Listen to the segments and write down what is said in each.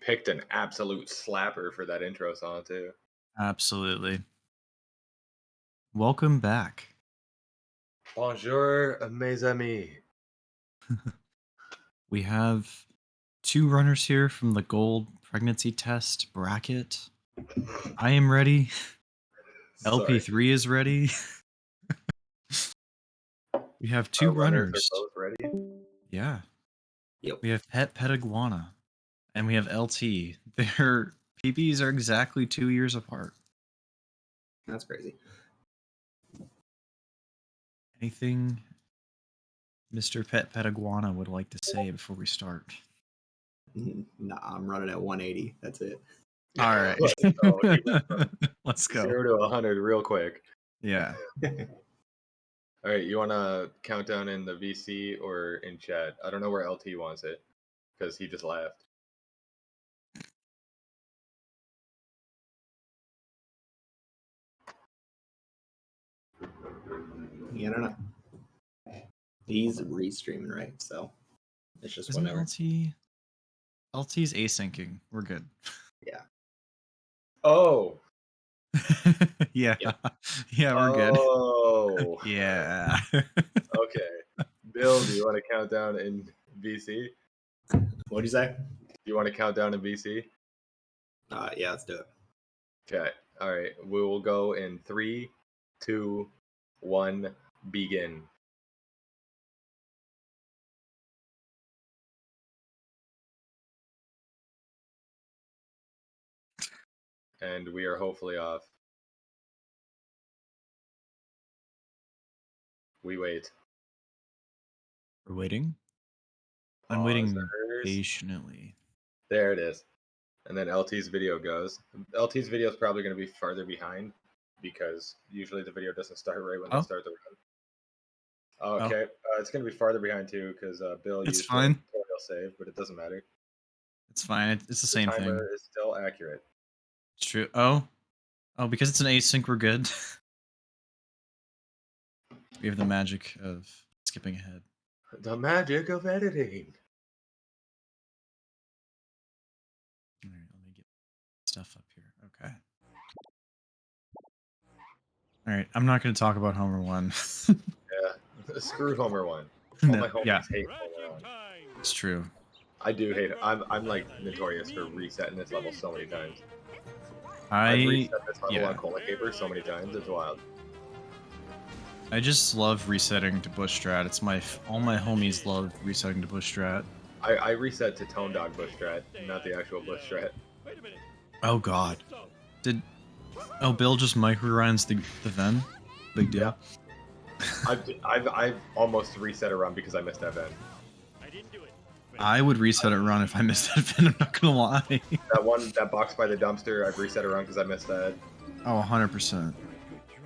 picked an absolute slapper for that intro song too. Absolutely. Welcome back. Bonjour, mes amis. We have two runners here from the gold pregnancy test bracket. I am ready. Sorry, LP3 is ready. We have two our runners are runners. both ready. Yeah. Yep. We have Pet Iguana and we have LT. Their PBs are exactly 2 years apart. That's crazy. Anything Mr. Pet Iguana would like to say before we start? Nah, I'm running at 180. That's it. All right. Let's go. He went from Let's go. 0 to 100 real quick. Yeah. All right, you want to count down in the VC or in chat? I don't know where LT wants it because he just left. Yeah, I don't know. He's restreaming, right? So it's just Isn't whatever. LT's asyncing. We're good. Yeah. Oh, Yeah. Yep. Yeah, we're good. oh, Yeah. okay. Bill, do you want to count down in VC? What'd you say? Do you want to count down in VC? Yeah, let's do it. Okay. All right. We will go in 3, 2, 1, begin. And we are hopefully off. We wait. We're waiting. I'm waiting Pausers. patiently. There it is. And then LT's video goes. LT's video is probably going to be farther behind because usually the video doesn't start right when they Oh. start the run. Okay. It's going to be farther behind too because Bill It's used fine. the tutorial save, but it doesn't matter. It's fine. It's the The same thing. timer is still accurate. It's true. Oh, because it's an async, we're good. We have the magic of skipping ahead. The magic of editing. All right, let me get stuff up here. Okay. All right, I'm not going to talk about Homer 1. Yeah. Screw Homer 1. All my homies Yeah, hate Homer 1. it's true. I do hate it. I'm like notorious for resetting this level so many times. I I've reset this level yeah. on Cola Caper so many times. It's wild. I just love resetting to bush strat. It's all my homies love resetting to bush strat. I reset to Tone Dog Bush Strat, not the actual Bush Strat. Oh god. Bill just micro-runs the Ven? Big deal. I've almost reset a run because I missed that Ven. I would reset a run if I missed that Ven, I'm not gonna lie. That box by the dumpster, I've reset a run because I missed that. Oh, 100%.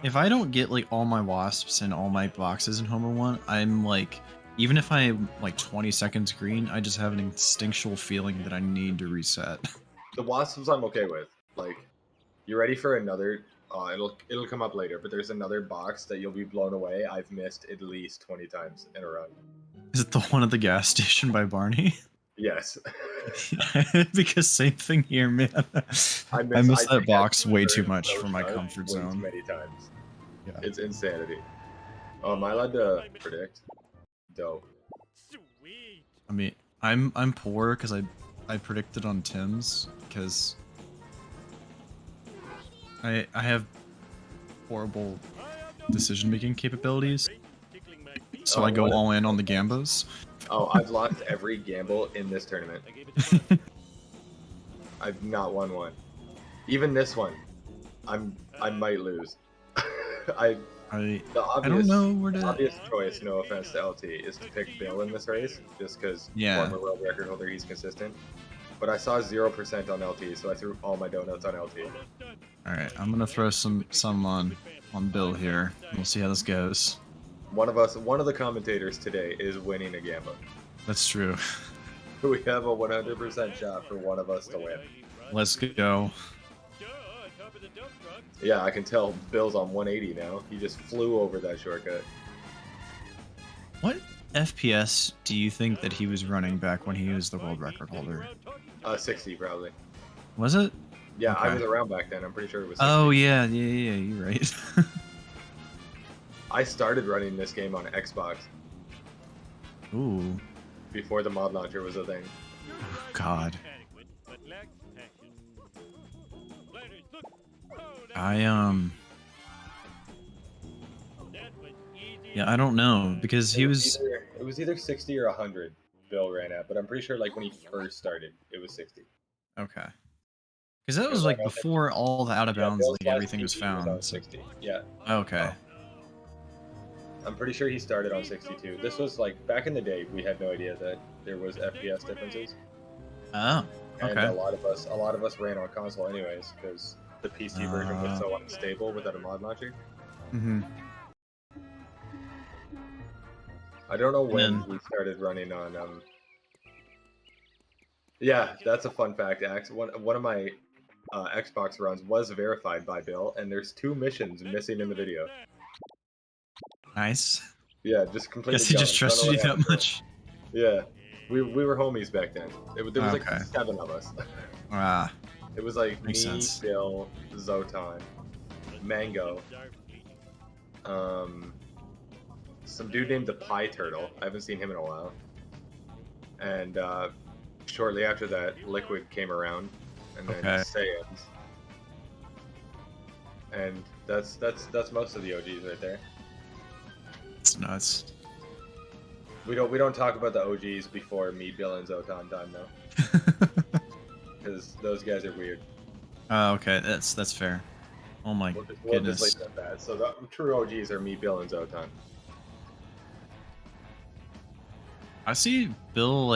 If I don't get like all my wasps and all my boxes in Homer 1, I'm like, even if I'm like 20 seconds green, I just have an instinctual feeling that I need to reset. The wasps I'm okay with. Like, you ready for another? It'll come up later, but there's another box that you'll be blown away. I've missed at least 20 times in a run. Is it the one at the gas station by Barney? Yes. Because same thing here, man. I miss that box way too much for my comfort zone. Too many times. Yeah. It's insanity. Oh, am I allowed to predict? Dope. Sweet. I mean, I'm poor because I predicted on Tim's because I have horrible decision making capabilities, so I go all in on the gambos. Oh, I've lost every gamble in this tournament. I've not won one. Even this one, I might lose. I don't know where to. The obvious choice, no offense to LT, is to pick Bill in this race, just because former world record holder, he's consistent. But I saw 0% on LT, so I threw all my donuts on LT. All right, I'm gonna throw some on Bill here. We'll see how this goes. One of the commentators today is winning a gamble. That's true. We have a 100% shot for one of us to win. Let's go. Yeah, I can tell Bill's on 180 now. He just flew over that shortcut. What FPS do you think that he was running back when he was the world record holder? 60 probably. Was it? Yeah, I Okay. was around back then. I'm pretty sure it was 60. Oh yeah, you're right. I started running this game on Xbox Ooh, before the mod launcher was a thing. God. I yeah, I don't know because he was. It was either 60 or 100 Bill ran at, but I'm pretty sure like when he first started, it was 60. Okay. Because that was Because I like know that, before all the out of yeah, bounds, Bill's like last everything was PB was on found. So 60. Yeah. okay. I'm pretty sure he started on 62. This was like back in the day, we had no idea that there was FPS differences, Oh. and Okay. a lot of us ran on console anyways because the PC version was so unstable without a mod launcher. Mm-hmm. I don't know when then- we started running on. Yeah, that's a fun fact. Axe. One of my Xbox runs was verified by Bill, and there's 2 missions missing in the video. Nice. Yeah, just completely Guess he gone. just Don't know trusted what you that happened to him. much. Yeah, we were homies back then. There was like Okay. 7 of us. Ah, It was like Makes me, sense. Bill, Zotan, Mango, some dude named the Pie Turtle. I haven't seen him in a while. And shortly after that, Liquid came around, and then Okay. Saiyans. And that's most of the OGs right there. it's nuts. We don't talk about the OGs before me, Bill, and Zotan time though, because those guys are weird. Oh, okay, that's fair. Oh my We'll just goodness. leave it at that. So the true OGs are me, Bill, and Zotan. I see Bill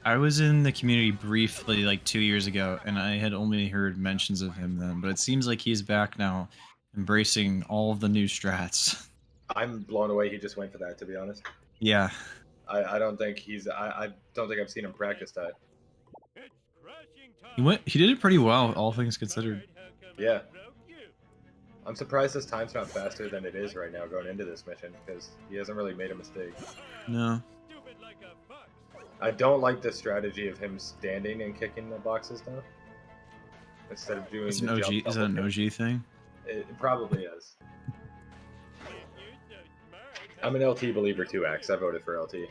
I was in the community briefly like 2 years ago, and I had only heard mentions of him then, but it seems like he's back now, embracing all of the new strats. I'm blown away. He just went for that. To be honest, Yeah. I don't think I don't think I've seen him practice that. He did it pretty well, all things considered. Yeah. I'm surprised his time's not faster than it is right now going into this mission because he hasn't really made a mistake. No. I don't like the strategy of him standing and kicking the boxes though. Instead of doing It's the an OG. jump Is that an double kick. OG thing? It probably is. I'm an LT believer too, Axe. I voted for LT.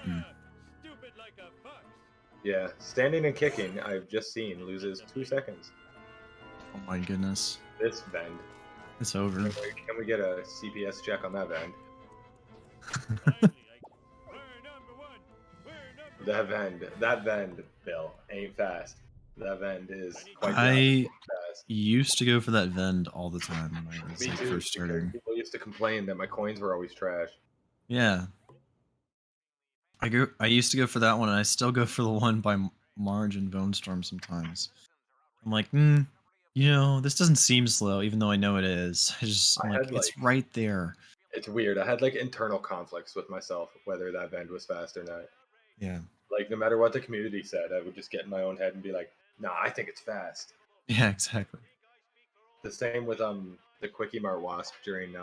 Hmm. Yeah, standing and kicking, I've just seen, loses 2 seconds. Oh my goodness. This Vend. It's over. Can we get a CPS check on that Vend? That Vend, Bill, ain't fast. That Vend is quite I fast. used to go for that Vend all the time when I was Me like too, first because starting. people used to complain that my coins were always trash. Yeah. I used to go for that one, and I still go for the one by Marge and Bone Storm sometimes. I'm like, this doesn't seem slow, even though I know it is. I'm like, it's right there. It's weird. I had like internal conflicts with myself whether that Vend was fast or not. Yeah. Like no matter what the community said, I would just get in my own head and be like, "Nah, I think it's fast." Yeah, exactly. The same with the Quickie Mart Wasp during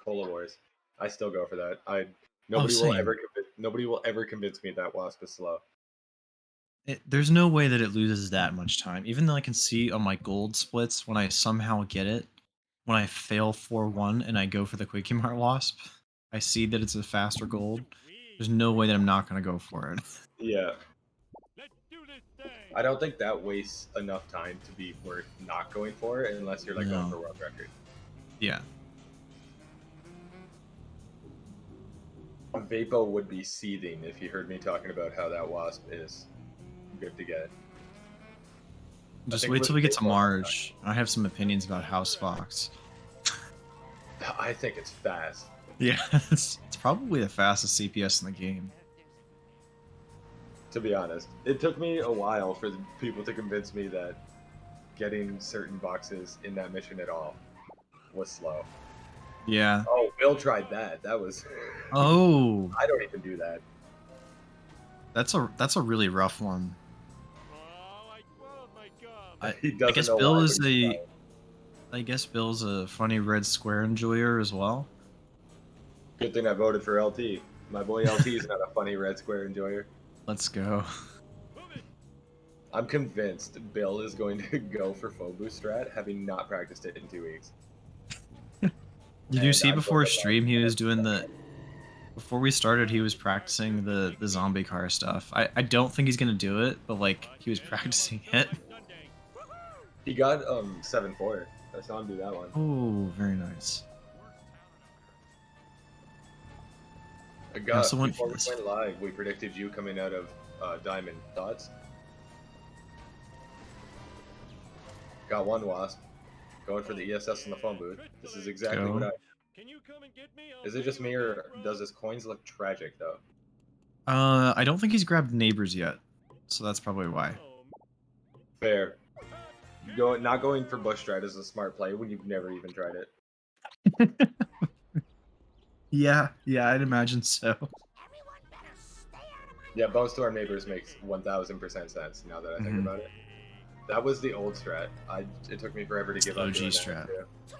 Cola Wars. I still go for that. Nobody will ever convince me that Wasp is slow. There's no way that it loses that much time. Even though I can see on my gold splits when I somehow get it, when I fail 4-1 and I go for the Quickie Mart Wasp, I see that it's a faster gold. There's no way that I'm not going to go for it. Yeah. I don't think that wastes enough time to be worth not going for it unless you're like going for world record. Yeah. Vapo would be seething if he heard me talking about how that Wasp is good to get. Just wait till we get to Marge. I have some opinions about House Fox. I think it's fast. Yeah, it's probably the fastest CPS in the game. To be honest, it took me a while for people to convince me that getting certain boxes in that mission at all was slow. Yeah. Oh, Bill tried that. That was. Oh. I don't even do that. That's a really rough one. I guess Bill Bill's a funny red square enjoyer as well. Good thing I voted for LT. My boy LT is not a funny red square enjoyer. Let's go. I'm convinced Bill is going to go for Fobu strat, having not practiced it in 2 weeks. Did you And see I'm before going to stream he was doing the before we started he was practicing the zombie car stuff. I don't think he's gonna do it, but like he was practicing it. He got 7-4. I saw him do that one. Oh, very nice. I Yeah, got so went before for we this. went live, we predicted you coming out of Diamond. Thoughts? Got one wasp. Going for the ESS in the phone booth. This is exactly what Go. I. Is it just me or does his coins look tragic though? I don't think he's grabbed neighbors yet, so that's probably why. Fair. Not going for bush strat is a smart play when you've never even tried it. Yeah, I'd imagine so. Yeah, Bones to our neighbors makes 1000% sense now that I think about it. That was the old strat. It took me forever to give up OG doing strat. that too.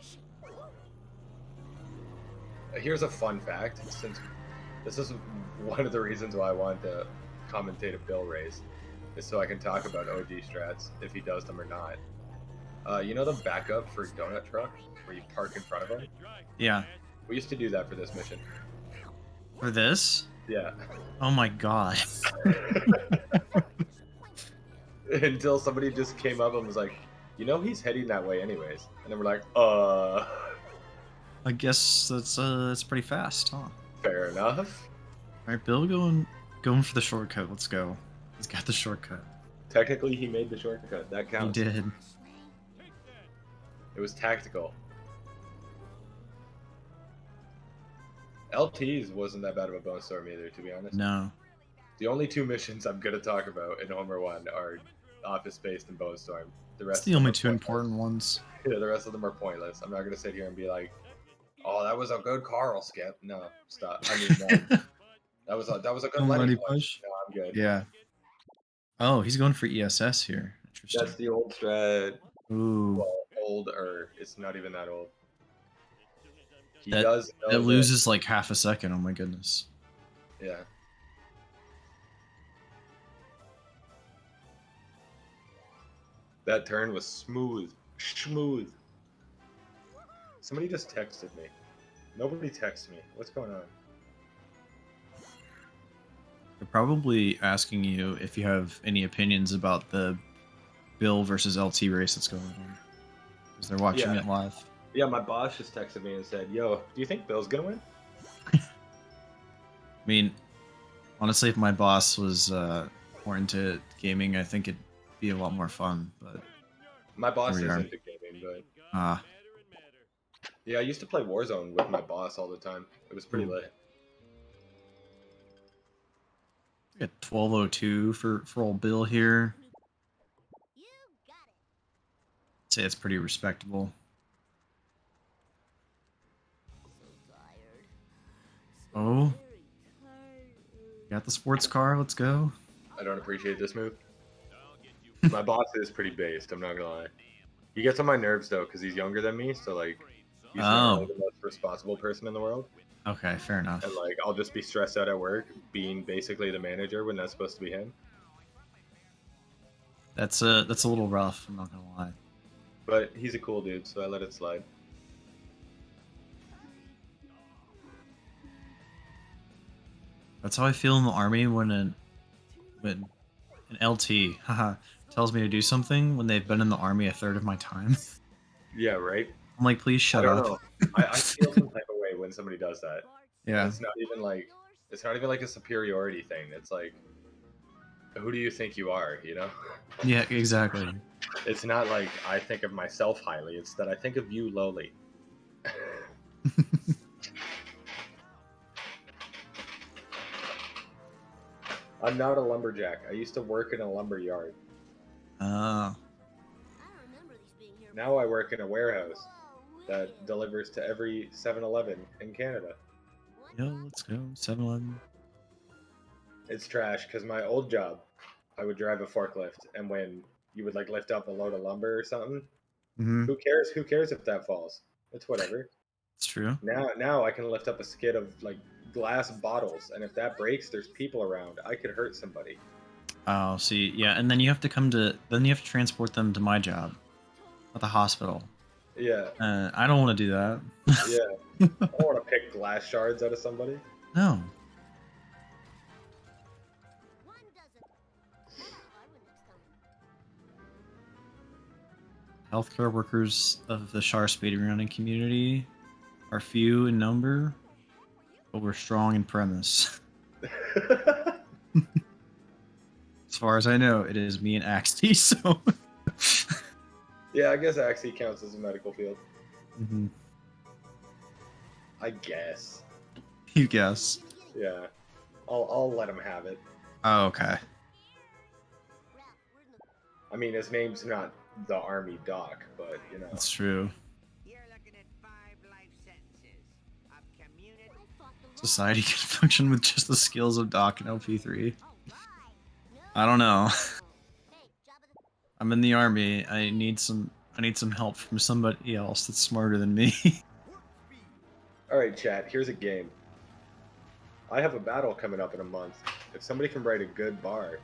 Here's a fun fact, since this is one of the reasons why I wanted to commentate a Bill race, is so I can talk about OG strats, if he does them or not. You know the backup for donut truck, where you park in front of him? Yeah. We used to do that for this mission. For this? Yeah. Oh my god. Until somebody just came up and was like, you know he's heading that way anyways. And then we're like, I guess that's pretty fast, huh? fair enough. Alright, Bill going for the shortcut. Let's go. He's got the shortcut. Technically, he made the shortcut. That counts. He did. It was tactical. LT's wasn't that bad of a bone storm either, to be honest. No. The only 2 missions I'm going to talk about in Homer 1 are Office Based and Bone Storm. The That's rest the of them only are two pointless. important ones. Yeah, the rest of them are pointless. I'm not going to sit here and be like, oh, that was a good Carl skip. No, stop. I mean, no. That was a good Lenny Lenny push. push? No, I'm good. Yeah. Oh, he's going for ESS here. Interesting. That's the old strat. Ooh. Well, older. It's not even that old. He That- does know It that- loses like half a second. Oh my goodness. Yeah. That turn was smooth. Smooth. Somebody just texted me. Nobody texted me. What's going on? They're probably asking you if you have any opinions about the Bill versus LT race that's going on. Because they're watching Yeah. it live. Yeah, my boss just texted me and said, yo, do you think Bill's gonna win? I mean, honestly, if my boss was more into gaming, I think it'd be a lot more fun. But My boss Here we is are. into gaming, but yeah, I used to play Warzone with my boss all the time. It was pretty Ooh. lit. we got 1202 for old Bill here. I'd say it's pretty respectable. Oh, got the sports car. Let's go. I don't appreciate this move. My boss is pretty based, I'm not gonna lie. He gets on my nerves though, because he's younger than me, so like he's not really the most responsible person in the world. Okay, fair enough. And like I'll just be stressed out at work, being basically the manager when that's supposed to be him. That's a little rough. I'm not gonna lie. But he's a cool dude, so I let it slide. That's how I feel in the army when an LT haha, tells me to do something when they've been in the army a third of my time. Yeah, right? I'm like, please shut I don't up. know. I feel some type of way when somebody does that. Yeah. It's not even like a superiority thing. It's like, who do you think you are, you know? Yeah, exactly. It's not like I think of myself highly, it's that I think of you lowly. I'm not a lumberjack. I used to work in a lumber yard. Oh. Now I work in a warehouse that delivers to every 7-Eleven in Canada. Yo, let's go. 7-Eleven. It's trash because my old job, I would drive a forklift, and when you would like lift up a load of lumber or something, Mm-hmm. who cares? Who cares if that falls? It's whatever. It's true. Now I can lift up a skid of like glass bottles, and if that breaks, there's people around. I could hurt somebody. Oh, see, yeah, and then you have to then you have to transport them to my job at the hospital. Yeah, I don't want to do that. yeah. I don't want to pick glass shards out of somebody. No. Healthcare workers of the Shar speedrunning community are few in number, but we're strong in premise. As far as I know, it is me and Axty, so. Yeah, I guess Axie counts as a medical field. Mhm. I guess. You guess. Yeah, I'll let him have it. Oh, okay. I mean, his name's not the Army Doc, but you know. That's true. You're looking at 5 life sentences of community. Society can function with just the skills of Doc and LP3. I don't know. I'm in the army. I need some help from somebody else that's smarter than me. All right, chat. Here's a game. I have a battle coming up in a month. If somebody can write a good bar,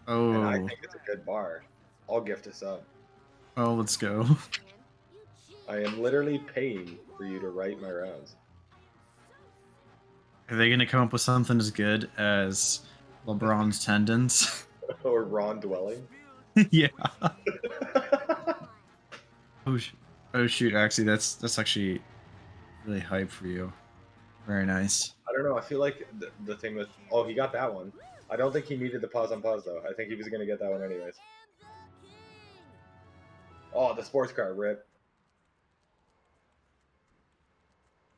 and I Oh. think it's a good bar, I'll gift a sub. Oh, let's go. I am literally paying for you to write my rounds. Are they gonna come up with something as good as LeBron's tendons? Or Ron Dwelling. Yeah. Oh shoot! Actually, that's actually really hype for you. Very nice. I don't know. I feel like the thing with he got that one. I don't think he needed the pause on pause though. I think he was gonna get that one anyways. Oh, the sports car rip.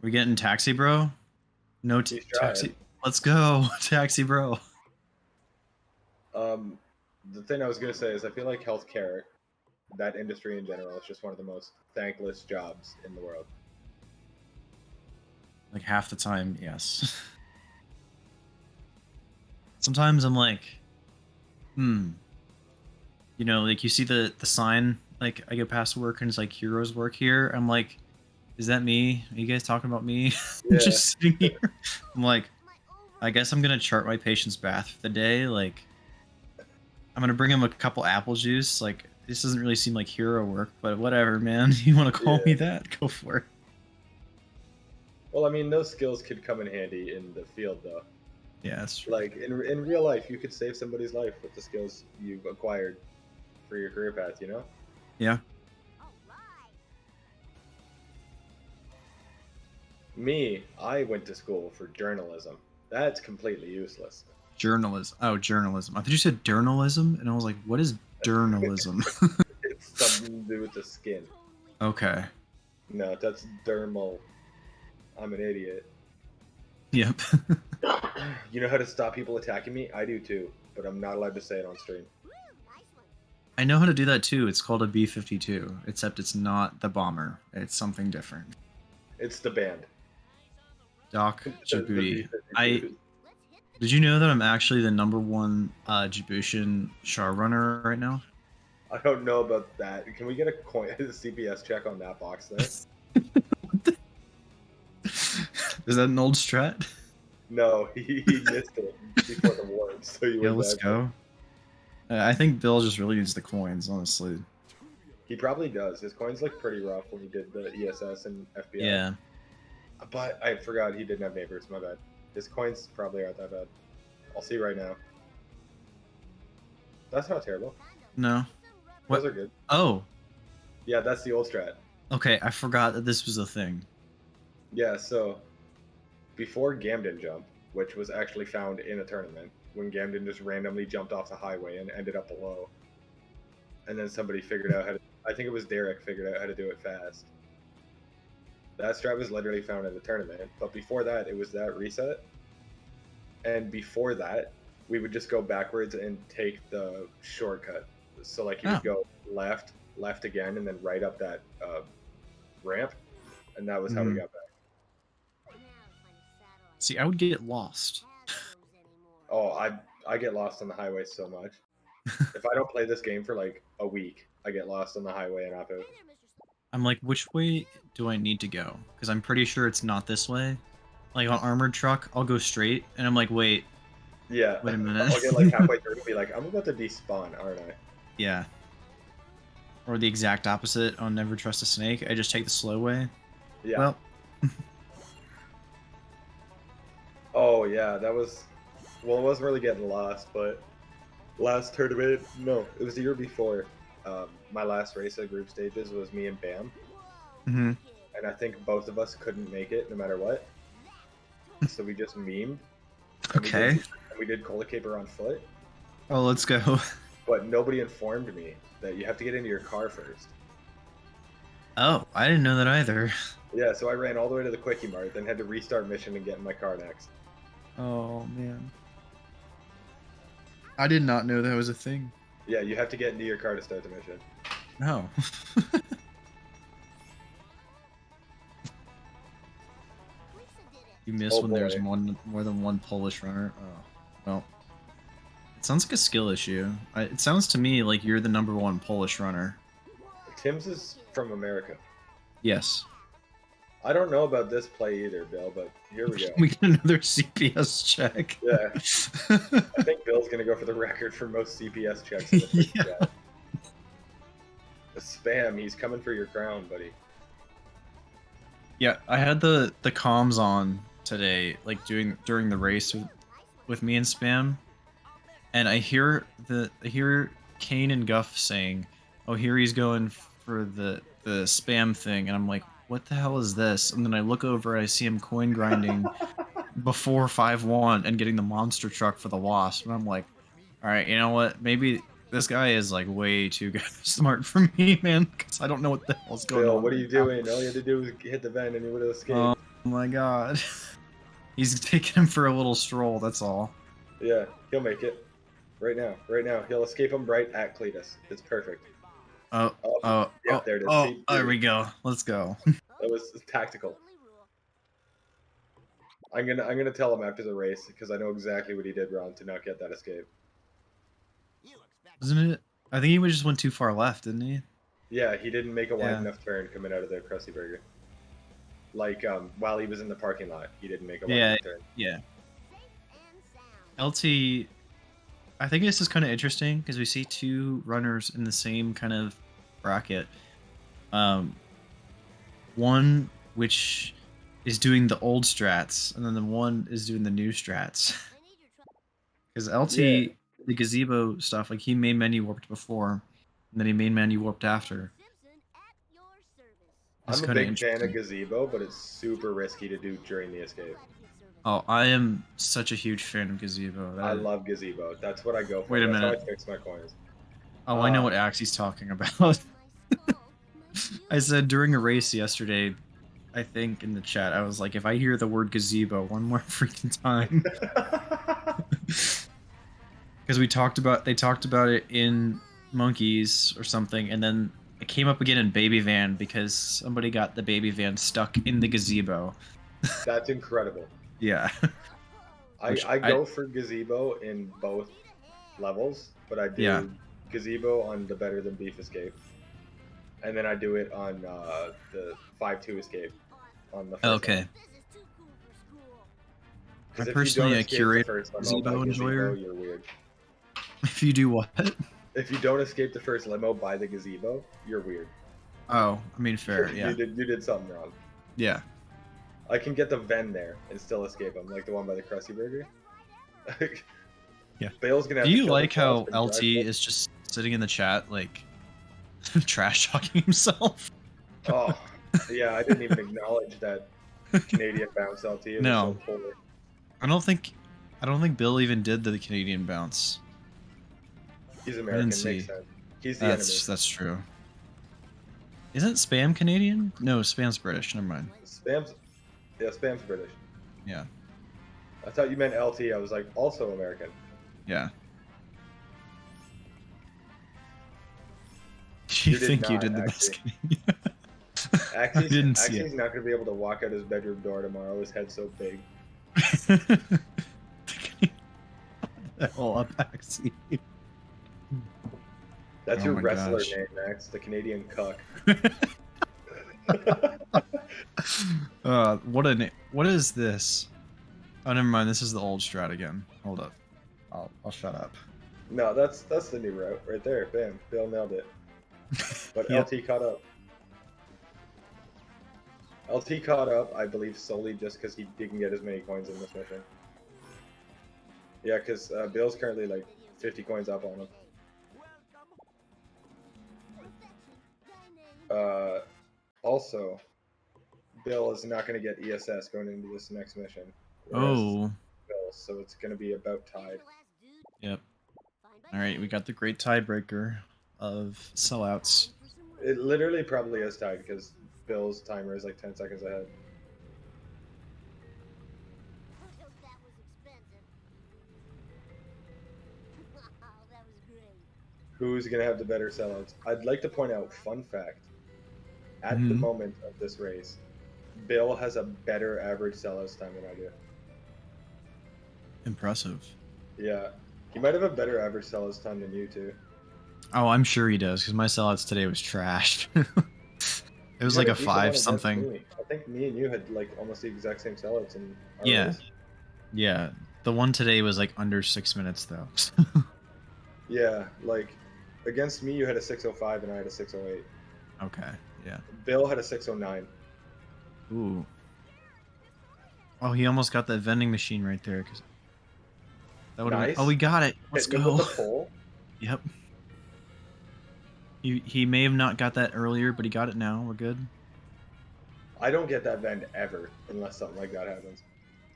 We getting taxi, bro? No He's trying. taxi. Let's go, taxi, bro. The thing I was gonna say is I feel like healthcare, that industry in general, is just one of the most thankless jobs in the world. Like half the time, yes. Sometimes I'm like, you know, like you see the sign, like I go past work and it's like heroes work here. I'm like, is that me? Are you guys talking about me? Yeah. Just sitting here. I'm like, I guess I'm gonna chart my patient's bath for the day. Like, I'm gonna bring him a couple apple juice. Like, this doesn't really seem like hero work, but whatever, man. You want to call me that? Go for it. Well, I mean, those skills could come in handy in the field, though. Yeah, that's true. Like in real life, you could save somebody's life with the skills you've acquired for your career path. You know? Yeah. Me, I went to school for journalism. That's completely useless. Journalism. Oh, journalism. I thought you said journalism, and I was like, what is journalism? It's something to do with the skin. Okay. No, that's dermal. I'm an idiot. Yep. You know how to stop people attacking me? I do too, but I'm not allowed to say it on stream. I know how to do that too. It's called a B-52, except it's not the bomber. It's something different. It's the band. Doc Djibouti. The Did you know that I'm actually the #1 Djiboutian Char runner right now? I don't know about that. Can we get a coin, a CPS check on that box there? Is that an old strat? No, he missed it before the war, so you Yeah, were let's back. go. I think Bill just really needs the coins, honestly. He probably does. His coins look pretty rough when he did the ESS and FBI. Yeah. But I forgot he didn't have neighbors. My bad. His coins probably aren't that bad. I'll see right now. That's not terrible. No. What? Those are good. Oh. Yeah, that's the old strat. Okay, I forgot that this was a thing. Yeah, so before Gamden jump, which was actually found in a tournament, when Gamden just randomly jumped off the highway and ended up below, and then somebody figured out how to. I think it was Derek figured out how to do it fast. That strat was literally found in the tournament, but before that, it was that reset. And before that, we would just go backwards and take the shortcut. So like you would go left, left again, and then right up that ramp, and that was how we got back. See, I would get lost. Oh, I get lost on the highway so much. If I don't play this game for like a week, I get lost on the highway and Apo. I'm like, which way do I need to go? Because I'm pretty sure it's not this way. Like on armored truck, I'll go straight, and I'm like, wait Yeah. a minute. I'll get like halfway through and be like, I'm about to despawn, aren't I? Yeah. Or the exact opposite on Never Trust a Snake. I just take the slow way. Yeah. Well, Oh yeah, that was. Well, it wasn't really getting lost, but last tournament, no, it was the year before. My last race at group stages was me and Bam, hmm and I think both of us couldn't make it no matter what. So we just memed. okay. And we did Cola Caper on foot, Oh, let's go. but nobody informed me that you have to get into your car first. Oh, I didn't know that either. Yeah, so I ran all the way to the Quickie Mart, then had to restart mission and get in my car next. Oh man. I did not know that was a thing. Yeah, you have to get into your car to start the mission. No. You missed Oh, when there's boy. more than one Polish runner. Oh, well. It sounds like a skill issue. It sounds to me like you're the #1 Polish runner. Tim's is from America. Yes. I don't know about this play either, Bill, but here we go. We get another CPS check. Yeah, I think Bill's gonna go for the record for most CPS checks in the first Yeah. The spam, he's coming for your crown, buddy. Yeah, I had the comms on today, like during the race with me and Spam, and I hear Kane and Guff saying, "Oh, here he's going for the spam thing," and I'm like, "What the hell is this?" And then I look over, I see him coin grinding before 5-1 and getting the monster truck for the wasp, and I'm like, "All right, you know what? Maybe this guy is like way too smart for me, man, because I don't know what the hell's going Bill, on." what are you right now." doing? All you had to do was hit the vent and you would have escaped. Oh my god. He's taking him for a little stroll, that's all. Yeah, he'll make it. Right now, he'll escape him right at Cletus. It's perfect. Yeah, there it is. Oh, See, there we go. Let's go. That was tactical. I'm gonna tell him after the race because I know exactly what he did wrong to not get that escape. Isn't it? I think he just went too far left, didn't he? Yeah, he didn't make a wide Yeah. enough turn coming out of the Krusty Burger. Like while he was in the parking lot, he didn't make a wide Yeah, enough turn. yeah. LT, I think this is kind of interesting because we see two runners in the same kind of bracket. One which is doing the old strats, and then the one is doing the new strats. Because LT, Yeah. the gazebo stuff, like he main menu warped before, and then he main menu warped after. It's I'm a kinda big fan of interesting. Gazebo, but it's super risky to do during the escape. Oh, I am such a huge fan of gazebo. I love Gazebo. That's what I go for. Wait a That's minute. how I fix my coins. Oh, I know what Axie's talking about. I said during a race yesterday, I think in the chat, I was like, if I hear the word gazebo one more freaking time, because they talked about it in Monkeys or something, and then it came up again in Baby Van because somebody got the Baby Van stuck in the gazebo. That's incredible. Yeah. I go for Gazebo in both levels, but I do Yeah. Gazebo on the Better Than Beef escape. And then I do it on the 5-2 escape on the first Okay. one. 'Cause I'm if you personally don't a escape the curator first limo gazebo by enjoyer. you're weird. If you do what? If you don't escape the first limo by the gazebo, you're weird. Oh, I mean, fair. Yeah. you did something wrong. Yeah. I can get the Ven there and still escape him, like the one by the Krusty Burger. Yeah. Bale's gonna have Do to you kill like how himself and drive LT full- is just sitting in the chat, like, trash talking himself? Oh, yeah, I didn't even acknowledge that Canadian bounce LT. It was No. so poor. I don't think Bill even did the Canadian bounce. He's American, see. makes sense. He's the enemy. That's true. Isn't Spam Canadian? No, Spam's British. Never mind. Spam's British. Yeah. I thought you meant LT. I was like, also American. Yeah. You You did think you not, did the actually. best Canadian? I didn't see Axie's not going to be able to walk out his bedroom door tomorrow. His head's so big. The hell up, Axie. That's Oh your my wrestler gosh. name, Max. The Canadian cuck. What is this? Oh, never mind. This is the old strat again. Hold up. I'll shut up. No, that's the new route right there. Bam, Bill nailed it. But Yep. LT caught up. LT caught up, I believe, solely just because he didn't get as many coins in this mission. Yeah, because Bill's currently like 50 coins up on him. Also, Bill is not going to get ESS going into this next mission. Whereas Oh. Bill, so it's going to be about tied. Yep. All right, we got the great tiebreaker of sellouts. It literally probably is tied because Bill's timer is like 10 seconds ahead. Who's going to have the better sellouts? I'd like to point out, fun fact, at the moment of this race, Bill has a better average sellouts time than I do. Impressive. Yeah. He might have a better average sellouts time than you, too. Oh, I'm sure he does, because my sellouts today was trashed. It was like a 5 something. I think me and you had like almost the exact same sellouts in our race. Yeah. The one today was like under 6 minutes, though. Yeah, like against me, you had a 6:05 and I had a 6:08. Okay, yeah. Bill had a 6:09. Ooh. Oh, he almost got that vending machine right there. Cause that would've Nice. been... Oh, we got it. Let's Hit me go. with the pole. Yep. He may have not got that earlier, but he got it now. We're good. I don't get that vend ever unless something like that happens.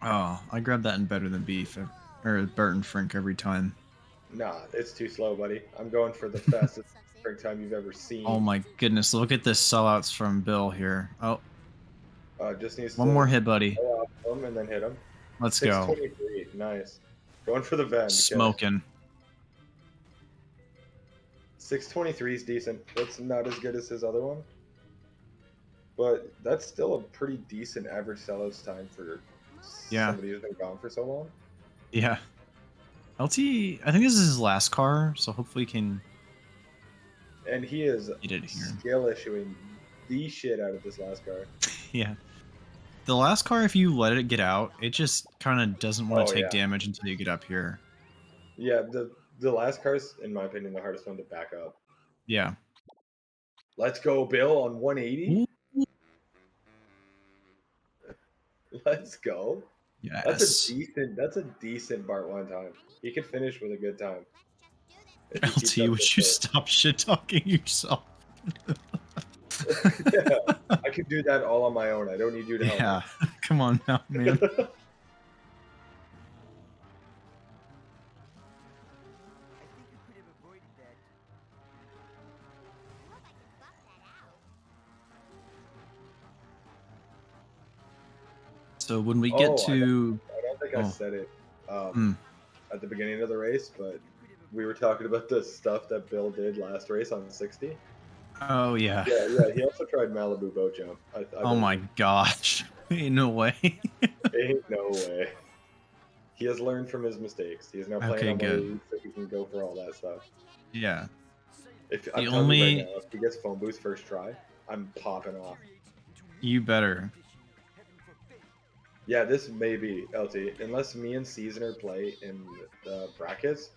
Oh, I grabbed that in Better Than Beef, or Burton Frink every time. Nah, it's too slow, buddy. I'm going for the fastest spring time you've ever seen. Oh my goodness, look at this sellouts from Bill here. Oh. Just needs One more hit, buddy. Go off him and then hit him. Let's go. 623, nice. Going for the vend. Smoking. 623 is decent. That's not as good as his other one. But that's still a pretty decent average sellouts time for somebody who's been gone for so long. Yeah. LT, I think this is his last car, so hopefully he can... And he is here. skill issuing the shit out of this last car. Yeah. The last car, if you let it get out, it just kind of doesn't want to take yeah. damage until you get up here. Yeah, the last car's, in my opinion, the hardest one to back up. Yeah. Let's go, Bill, on 180. Ooh. Let's go. Yes. That's a decent Bart 1 time. He could finish with a good time. LT, would you stop shit talking yourself? Yeah, I could do that all on my own. I don't need you to help. Yeah, come on now, man. So when we get to... I don't think I said it at the beginning of the race, but we were talking about the stuff that Bill did last race on 60. Oh, yeah. Yeah, he also tried Malibu boat jump. Oh my gosh. Ain't no way. Ain't no way. He has learned from his mistakes. He is now playing on the league, so he can go for all that stuff. Yeah. I'm telling you right now, if he gets phone boost first try, I'm popping off. You better. Yeah, this may be LT. Unless me and Seasoner play in the brackets,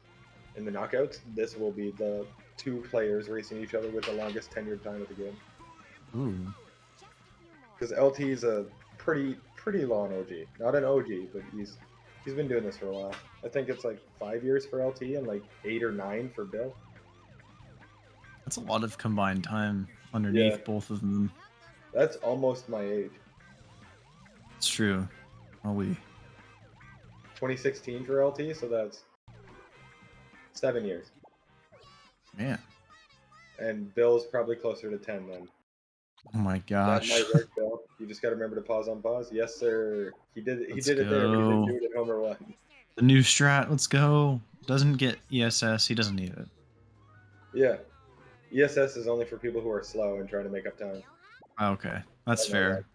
in the knockouts, this will be the 2 players racing each other with the longest tenured time of the game. Ooh. Because LT is a pretty long OG. Not an OG, but he's been doing this for a while. I think it's like 5 years for LT and like 8 or 9 for Bill. That's a lot of combined time underneath both of them. That's almost my age. It's true. Are we? 2016 for LT, so that's 7 years. Man. And Bill's probably closer to 10 then. Oh my gosh. That might work, Bill. You just got to remember to pause on pause. Yes, sir. He did it there. He didn't do it in Homer 1. The new strat. Let's go. Doesn't get ESS. He doesn't need it. Yeah. ESS is only for people who are slow and trying to make up time. Okay. That's fair.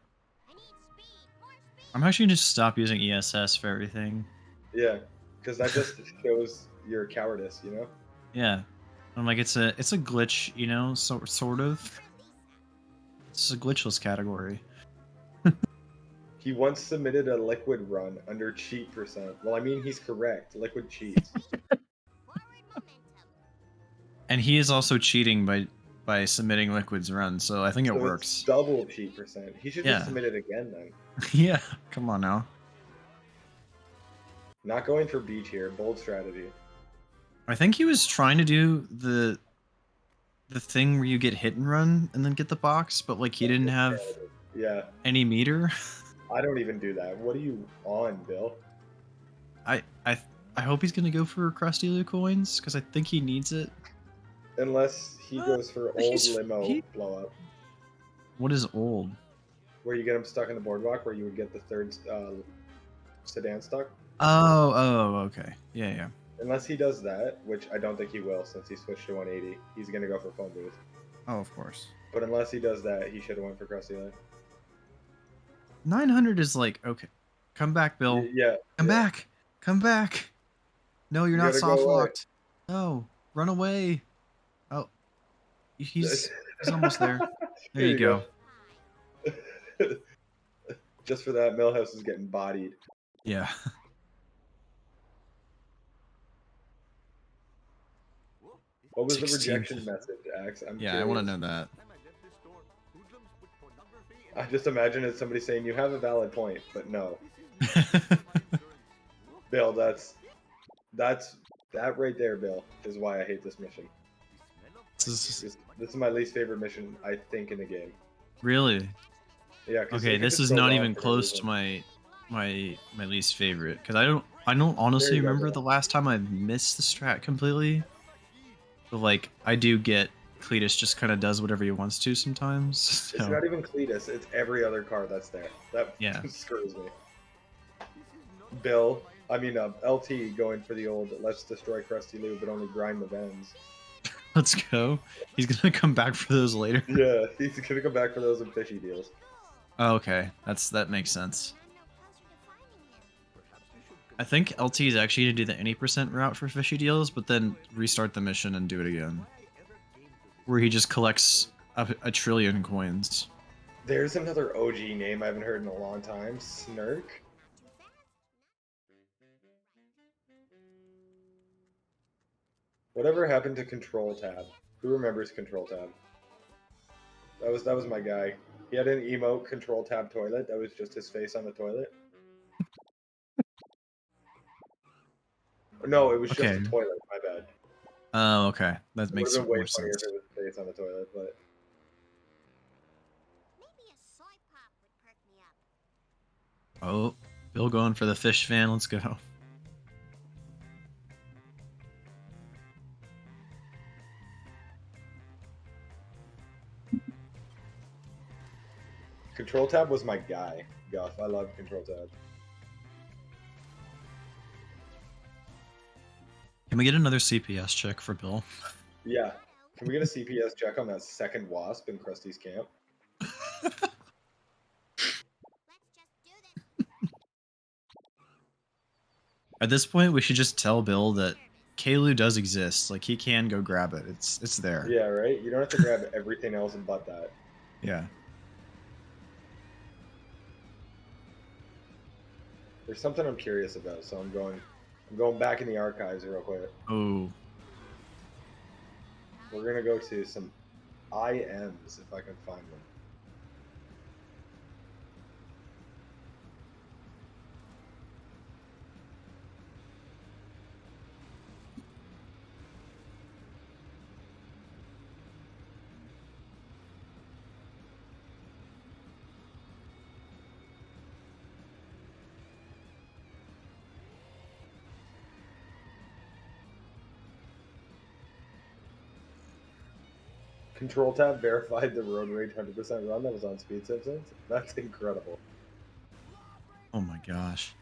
I'm actually going to stop using ESS for everything. Yeah. Because that just shows your cowardice, you know? Yeah. I'm like, it's a glitch, you know, sort of. This is a glitchless category. He once submitted a liquid run under cheat percent. Well, I mean, he's correct. Liquid cheats. And he is also cheating by submitting liquids run, so I think it So works. it's double cheat percent. He should Yeah. just submit it again then. Yeah, come on now. Not going for beach here. Bold strategy. I think he was trying to do the thing where you get hit and run and then get the box, but like he didn't have Yeah. any meter. I don't even do that. What are you on, Bill? I hope he's gonna go for Krusty Lou coins because I think he needs it. Unless he goes for old limo blow up. What is old? Where you get him stuck in the boardwalk, where you would get the third sedan stuck. Oh, okay. Yeah. Unless he does that, which I don't think he will since he switched to 180. He's going to go for phone booth. Oh, of course. But unless he does that, he should have went for Krusty Lane. 900 is like, okay. Come back, Bill. Yeah. Come back. Come back. No, you're You not gotta go soft away. locked. No, run away. Oh, he's almost there. There Here you go. Just for that, Millhouse is getting bodied. Yeah. What was the 16th. rejection message, Axe? I want to know that. I just imagine it's somebody saying you have a valid point, but no. Bill, that right there, Bill, is why I hate this mission. This is my least favorite mission, I think, in the game. Really? Yeah. 'cause Okay, it this could is go not wrong even for no close reason. to my least favorite because I don't honestly There you go, remember Bill. the last time I missed the strat completely. But like I do get Cletus just kind of does whatever he wants to sometimes. So. It's not even Cletus, it's every other car that's there. That Yeah. screws me. Bill, LT going for the old let's destroy Krusty Lou, but only grind the Vens. Let's go. He's gonna come back for those later. Yeah, he's gonna come back for those and fishy deals. Oh, okay, that makes sense. I think LT is actually gonna do the any percent route for fishy deals, but then restart the mission and do it again, where he just collects a trillion coins. There's another OG name I haven't heard in a long time. Snurk. Whatever happened to Control Tab? Who remembers Control Tab? That was my guy. He had an emote Control Tab toilet that was just his face on the toilet. No, it was just Okay. a toilet. My bad. Oh, okay, that It makes would have been way more funnier sense. if it was his face on the toilet, but Maybe a soy pop would perk me up. Oh, Bill going for the fish fan. Let's go. Control Tab was my guy. Guff, I love Control Tab. Can we get another CPS check for Bill? Yeah. Can we get a CPS check on that second wasp in Krusty's camp? Let's just do this. At this point, we should just tell Bill that Kalu does exist. Like he can go grab it. It's there. Yeah, right? You don't have to grab everything else but that. Yeah. There's something I'm curious about, so I'm going back in the archives real quick. Oh. We're gonna go to some IMs if I can find them. Control Tab verified the road rage 100% run that was on Speed Simpsons. That's incredible. Oh my gosh.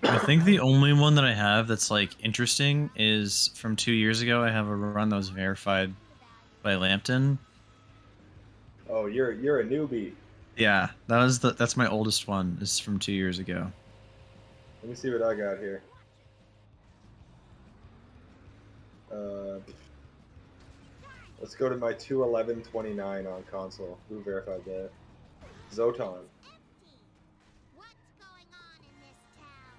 I think the only one that I have that's like interesting is from 2 years ago. I have a run that was verified by Lambton. Oh, you're a newbie. Yeah, that's my oldest one. Is from 2 years ago. Let me see what I got here. Let's go to my 21129 on console. Who verified that? Zotan. Empty. What's going on in this town?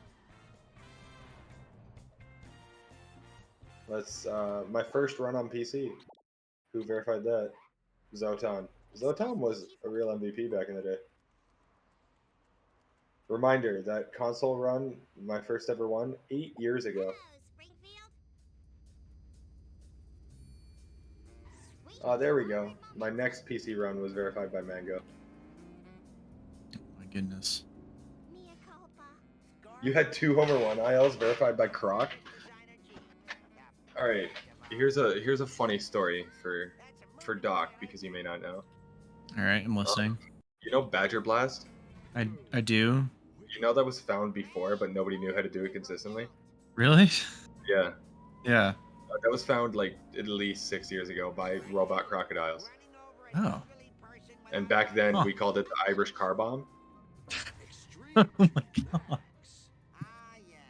Let's my first run on PC. Who verified that? Zotan. Zotan was a real MVP back in the day. Reminder, that console run, my first ever one, 8 years ago. Hello, Springfield. Sweet There we go. My next PC run was verified by Mango. Oh my goodness. Mea culpa. You had 2 Homer 1 ILs verified by Croc. Alright, here's a funny story for Doc, because you may not know. All right, I'm listening. You know Badger Blast? I do. You know that was found before, but nobody knew how to do it consistently? Really? Yeah. Yeah. That was found like at least 6 years ago by robot crocodiles. Oh. And back then Huh. we called it the Irish car bomb. Oh my god.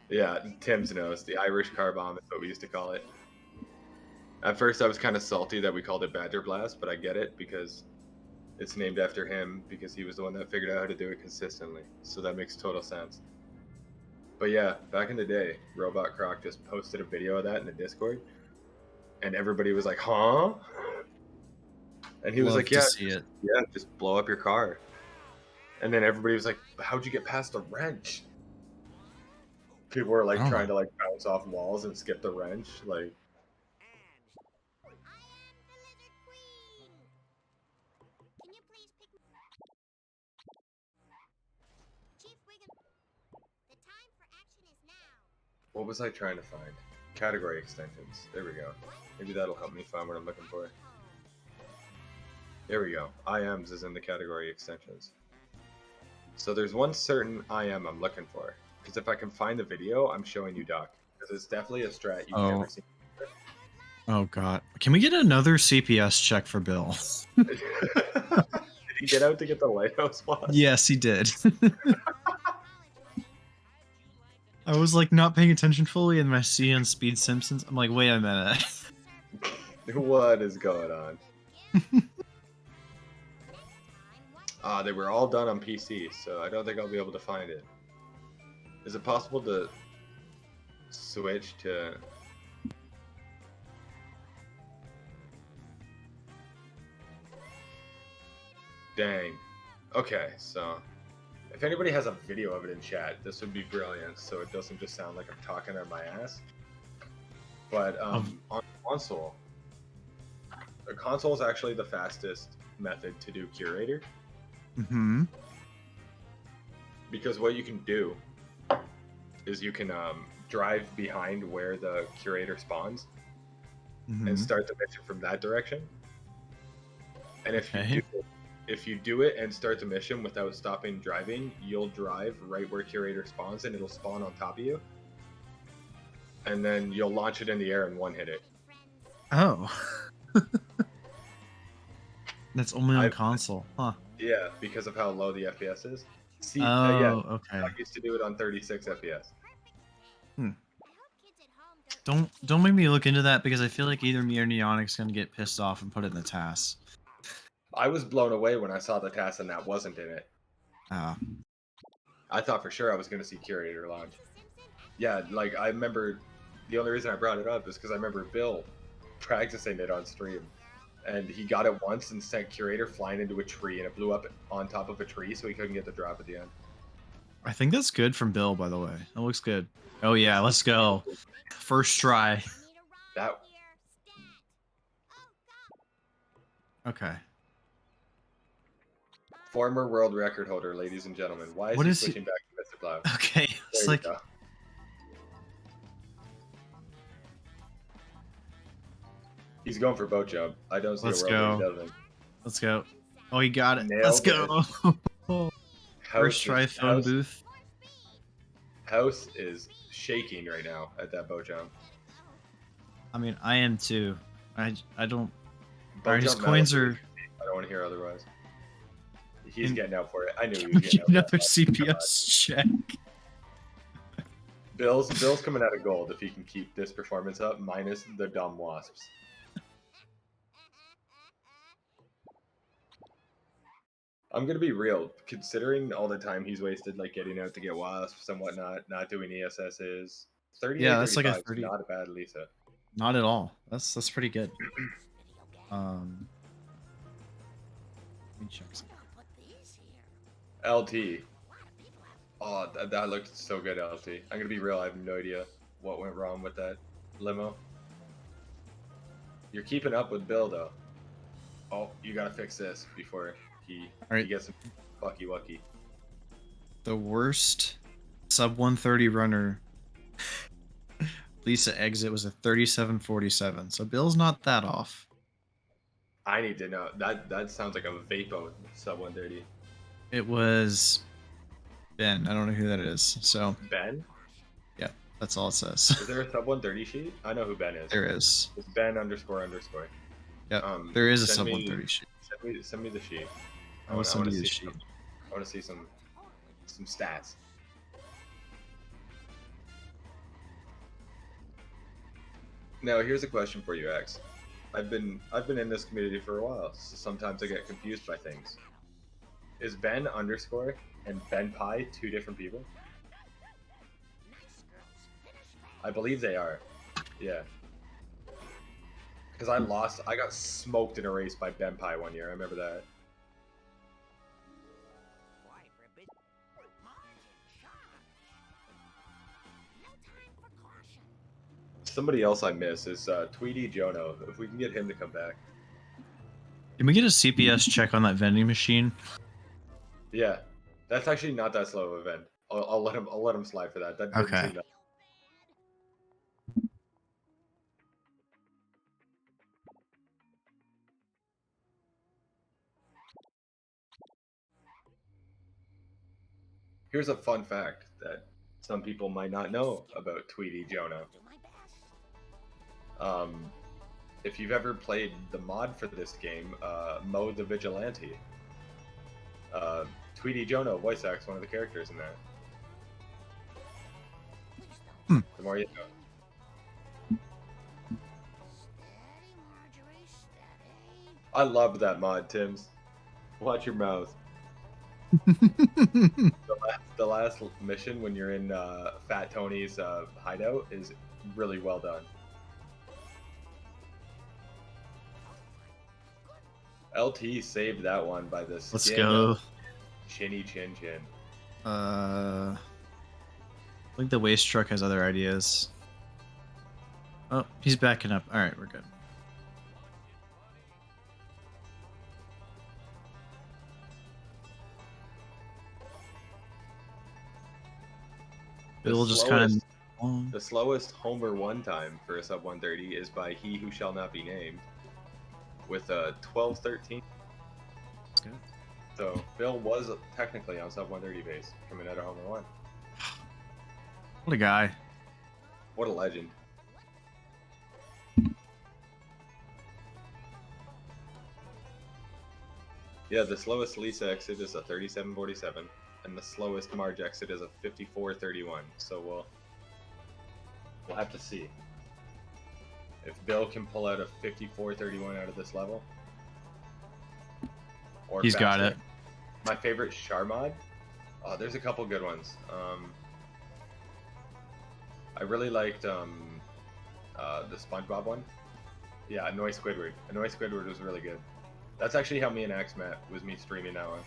Yeah, Tim's knows. The Irish car bomb is what we used to call it. At first I was kind of salty that we called it Badger Blast, but I get it because it's named after him, because he was the one that figured out how to do it consistently. So that makes total sense. But yeah, back in the day, Robot Croc just posted a video of that in the Discord, and everybody was like, huh? And he was Love like, to yeah, see it. yeah, just blow up your car. And then everybody was like, how'd you get past the wrench? People were like Oh. trying to like bounce off walls and skip the wrench. Like, I am the Lizard Queen. Can you please pick me? Chief Wiggum. The time for action is now. what was I trying to find? Category extensions. There we go. Maybe that'll help me find what I'm looking for. There we go. IMs is in the category extensions. So there's one certain IM I'm looking for. Because if I can find the video, I'm showing you, Doc. Because it's definitely a strat you've Oh. never seen. Oh god. Can we get another CPS check for Bill? Did he get out to get the lighthouse watch? Yes, he did. I was like not paying attention fully, and I see on Speed Simpsons. I'm like, wait a minute. What is going on? They were all done on PC, so I don't think I'll be able to find it. Is it possible to switch to... Dang. Okay, so if anybody has a video of it in chat, this would be brilliant, so it doesn't just sound like I'm talking out my ass. But on console, the console is actually the fastest method to do curator, Mm-hmm. because what you can do is you can drive behind where the curator spawns Mm-hmm. and start the mission from that direction. And Okay. if you do it and start the mission without stopping driving, you'll drive right where curator spawns and it'll spawn on top of you. And then you'll launch it in the air and one hit it. Oh. That's only on I've- console, huh? Yeah, because of how low the FPS is. See, Oh, yeah, okay. I used to do it on 36 FPS. Don't make me look into that because I feel like either me or Neonic's gonna get pissed off and put it in the TAS. I was blown away when I saw the task and that wasn't in it. Ah. I thought for sure I was going to see curator launch. Yeah, like I remember, the only reason I brought it up is because I remember Bill practicing it on stream. And he got it once and sent curator flying into a tree, and it blew up on top of a tree, so he couldn't get the drop at the end. I think that's good from Bill, by the way. That looks good. Oh yeah, let's go. First try. That Okay. former world record holder, ladies and gentlemen. Why is What he is he- switching back to Mr. Cloud? Okay. There It's you like go. He's going for boat jump. I don't see Let's a world where he go. doesn't. let's go. Oh, he got it. Nailed Let's go. First try phone booth. House is shaking right now at that boat jump. I mean, I am too. I don't. Boat Alright, his jump coins medal, are. I don't want to hear otherwise. He's And- getting out for it. I knew he Can was we getting get out for another that. CPS check? Bill's coming out of gold if he can keep this performance up, minus the dumb wasps. I'm gonna be real. Considering all the time he's wasted, like getting out to get wasps and whatnot, not doing ESSs, 38, Yeah, that's like a 35 is 30. not a bad Lisa. Not at all. That's pretty good. Let me check something. LT. Oh, that looked so good, LT. I'm gonna be real. I have no idea what went wrong with that limo. You're keeping up with Bill though. Oh, you gotta fix this before he Alright. he gets some fucky wucky. The worst sub 130 runner Lisa exit was a 37.47. So Bill's not that off. I need to know. That sounds like a Vapo sub 130. It was Ben. I don't know who that is. So Ben? yeah, that's all it says. Is there a sub 130 sheet? I know who Ben is. There is. It's Ben underscore underscore. Yep. There is a send sub me- 130 sheet. Send me the sheet. I will send you the see sheet. I want to see some stats. Now here's a question for you, X. I've been in this community for a while, so sometimes I get confused by things. Is Ben underscore and Ben Pie two different people? I believe they are. Yeah. Because I got smoked in a race by Ben Pie one year. I remember that. Why, for a bit. Somebody else I miss is Tweety Jono. If we can get him to come back. Can we get a CPS check on that vending machine? Yeah, that's actually not that slow of an event. I'll let him slide for that. That didn't Okay. seem that. Here's a fun fact that some people might not know about Tweety Jono. If you've ever played the mod for this game, Mo the Vigilante, Tweety Jono voice acts one of the characters in that. Hmm. The more you know. I love that mod, Tim's. Watch your mouth. The last mission when you're in Fat Tony's hideout is really well done. LT saved that one by the skin Let's go. of Chinny Chin Chin. I think the waste truck has other ideas. Oh, he's backing up. All right, we're good. Bill just kind of. The slowest Homer one time for a sub 130 is by He Who Shall Not Be Named with a 12:13. That's good. So Bill was technically on sub 130 base coming out of Homer 1. What a guy. What a legend. Yeah, the slowest Lisa exit is a 37.47, and the slowest Marge exit is a 54.31. So we'll have to see if Bill can pull out a 54.31 out of this level. Or He's got faster. it. My favorite Char mod? Oh, there's a couple good ones. I really liked the SpongeBob one. Yeah, Annoy Squidward. Annoy Squidward was really good. That's actually how me and Axe met, was me streaming that one.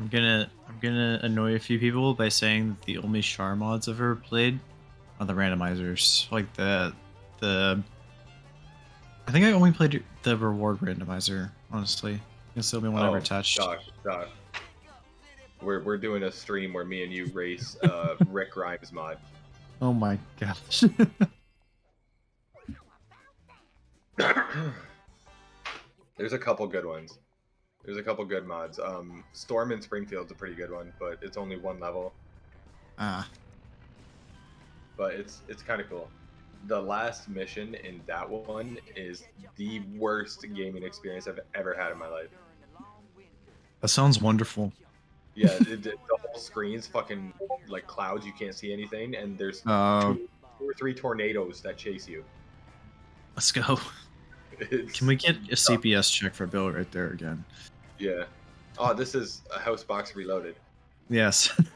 I'm gonna annoy a few people by saying that the only Char mods I've ever played are the randomizers. Like the I think I only played the reward randomizer, honestly. It's the only one I ever touched. Doc. We're doing a stream where me and you race Rick Grimes mod. Oh my gosh. There's a couple good ones. There's a couple good mods. Storm in Springfield's a pretty good one, but it's only one level. Ah. But it's kind of cool. The last mission in that one is the worst gaming experience I've ever had in my life. That sounds wonderful. Yeah, the whole screen's fucking like clouds. You can't see anything, and there's Oh, 2 or 3 tornadoes that chase you. let's go. It's Can we get a CPS check for Bill right there again? yeah. Oh, this is a house box reloaded. Yes. Can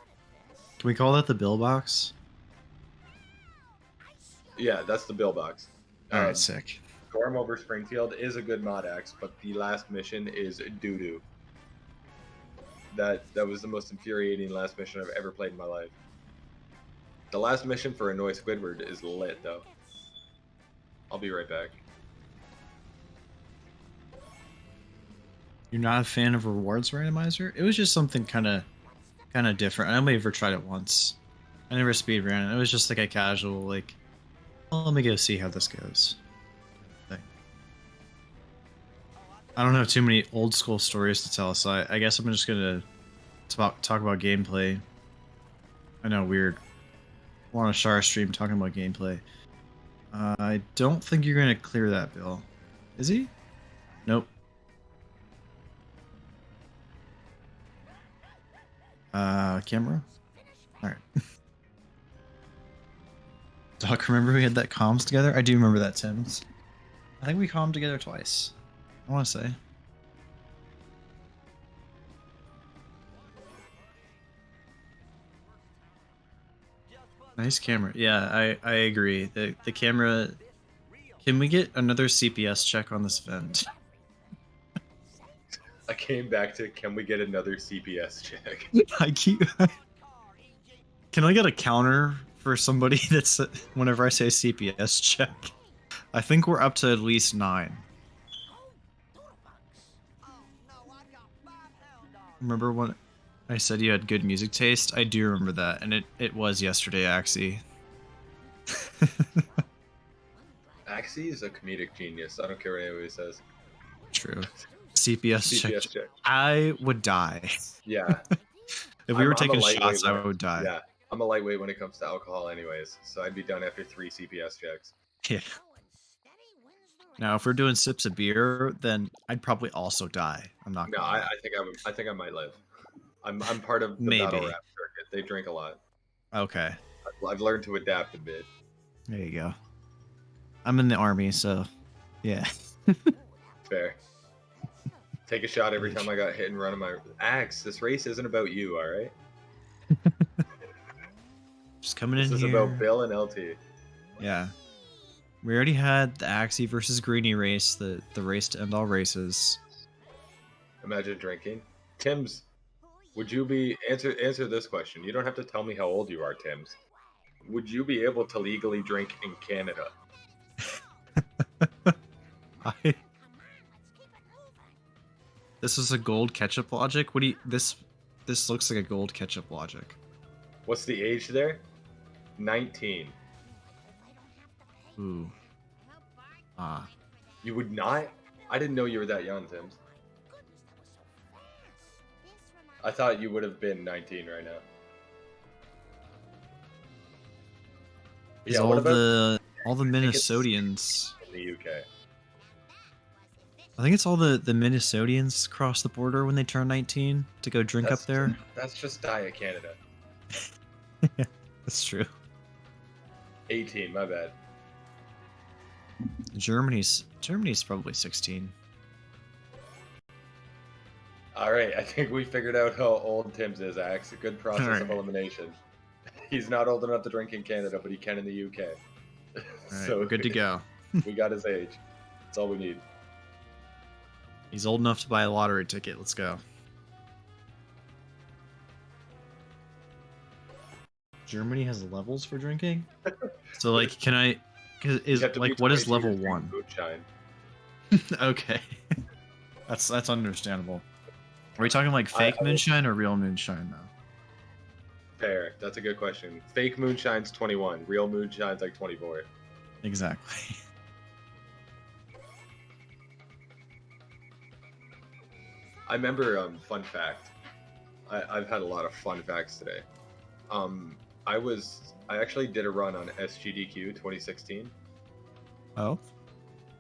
we call that the Bill box? Yeah, that's the bill box. All right, sick. Storm over Springfield is a good mod axe, but the last mission is doo doo. That was the most infuriating last mission I've ever played in my life. The last mission for Annoy Squidward is lit though. I'll be right back. You're not a fan of rewards randomizer? It was just something kind of different. I only ever tried it once. I never speed ran it. It was just like a casual like, well, let me go see how this goes thing. I don't have too many old school stories to tell, so I guess I'm just gonna talk about gameplay. I know, weird. We're on a Shar stream talking about gameplay. I don't think you're gonna clear that, Bill. Is he? Nope. Camera? Alright. Doc, remember we had that comms together? I do remember that, Tim's. I think we commed together twice. I want to say. Nice camera. Yeah, I agree. The camera... Can we get another CPS check on this vent? I came back to can we get another CPS check? I keep... Can I get a counter for somebody that's... Whenever I say CPS check? I think we're up to at least 9. Remember when I said you had good music taste? I do remember that, and it was yesterday, Axie. Axie is a comedic genius. I don't care what anybody says. True. CPS check. check. I would die. Yeah. If we were taking a lightweight shots, I when- would die. Yeah. I'm a lightweight when it comes to alcohol anyways, so I'd be done after 3 CPS checks. Yeah. Now, if we're doing sips of beer, then I'd probably also die. I'm not No, gonna I lie. think I might live. I'm part of the Maybe. battle rap circuit. They drink a lot. Okay. I've learned to adapt a bit. There you go. I'm in the army, so yeah. Fair. Take a shot every time I got hit and run on my axe. This race isn't about you, all right? Just coming This in is here. about Bill and LT. Yeah. We already had the Axie versus Greenie race, the race to end all races. Imagine drinking. Tim's, would you be answer this question? You don't have to tell me how old you are, Tim's. Would you be able to legally drink in Canada? This is a gold ketchup logic. What do you this looks like a gold ketchup logic. What's the age there? 19. Ooh. Ah. You would not? I didn't know you were that young, Tim's. I thought you would have been 19 right now. Is Yeah, all what about the think it's- Minnesotans. in the UK? I think it's all the Minnesotans cross the border when they turn 19 to go drink up there. That's just Diet Canada. Yeah, that's true. 18, my bad. Germany's probably 16. All right, I think we figured out how old Tim's is, Axe. A good process All of right. elimination. He's not old enough to drink in Canada, but he can in the UK. All right, So we're good to go. we got his age. That's all we need. He's old enough to buy a lottery ticket. Let's go. Germany has levels for drinking. So like, can I? You Is have to be like what is 22 level to drink 1? Moonshine. Okay, that's understandable. Are we talking like fake I- moonshine or real moonshine though? Fair. That's a good question. Fake moonshine's 21. Real moonshine's like 24. Exactly. I remember, fun fact. I've had a lot of fun facts today. I actually did a run on SGDQ 2016, Oh.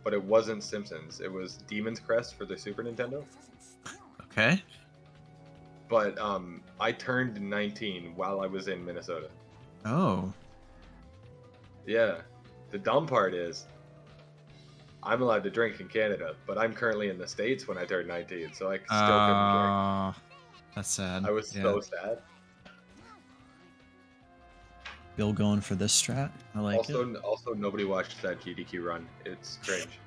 but it wasn't Simpsons. It was Demon's Crest for the Super Nintendo. Okay. But I turned 19 while I was in Minnesota. Oh. Yeah. The dumb part is, I'm allowed to drink in Canada, but I'm currently in the States when I turned 19, so I still couldn't drink. That's sad. I was Yeah. so sad. Bill going for this strat. I like it. Also, nobody watched that GDQ run. It's cringe.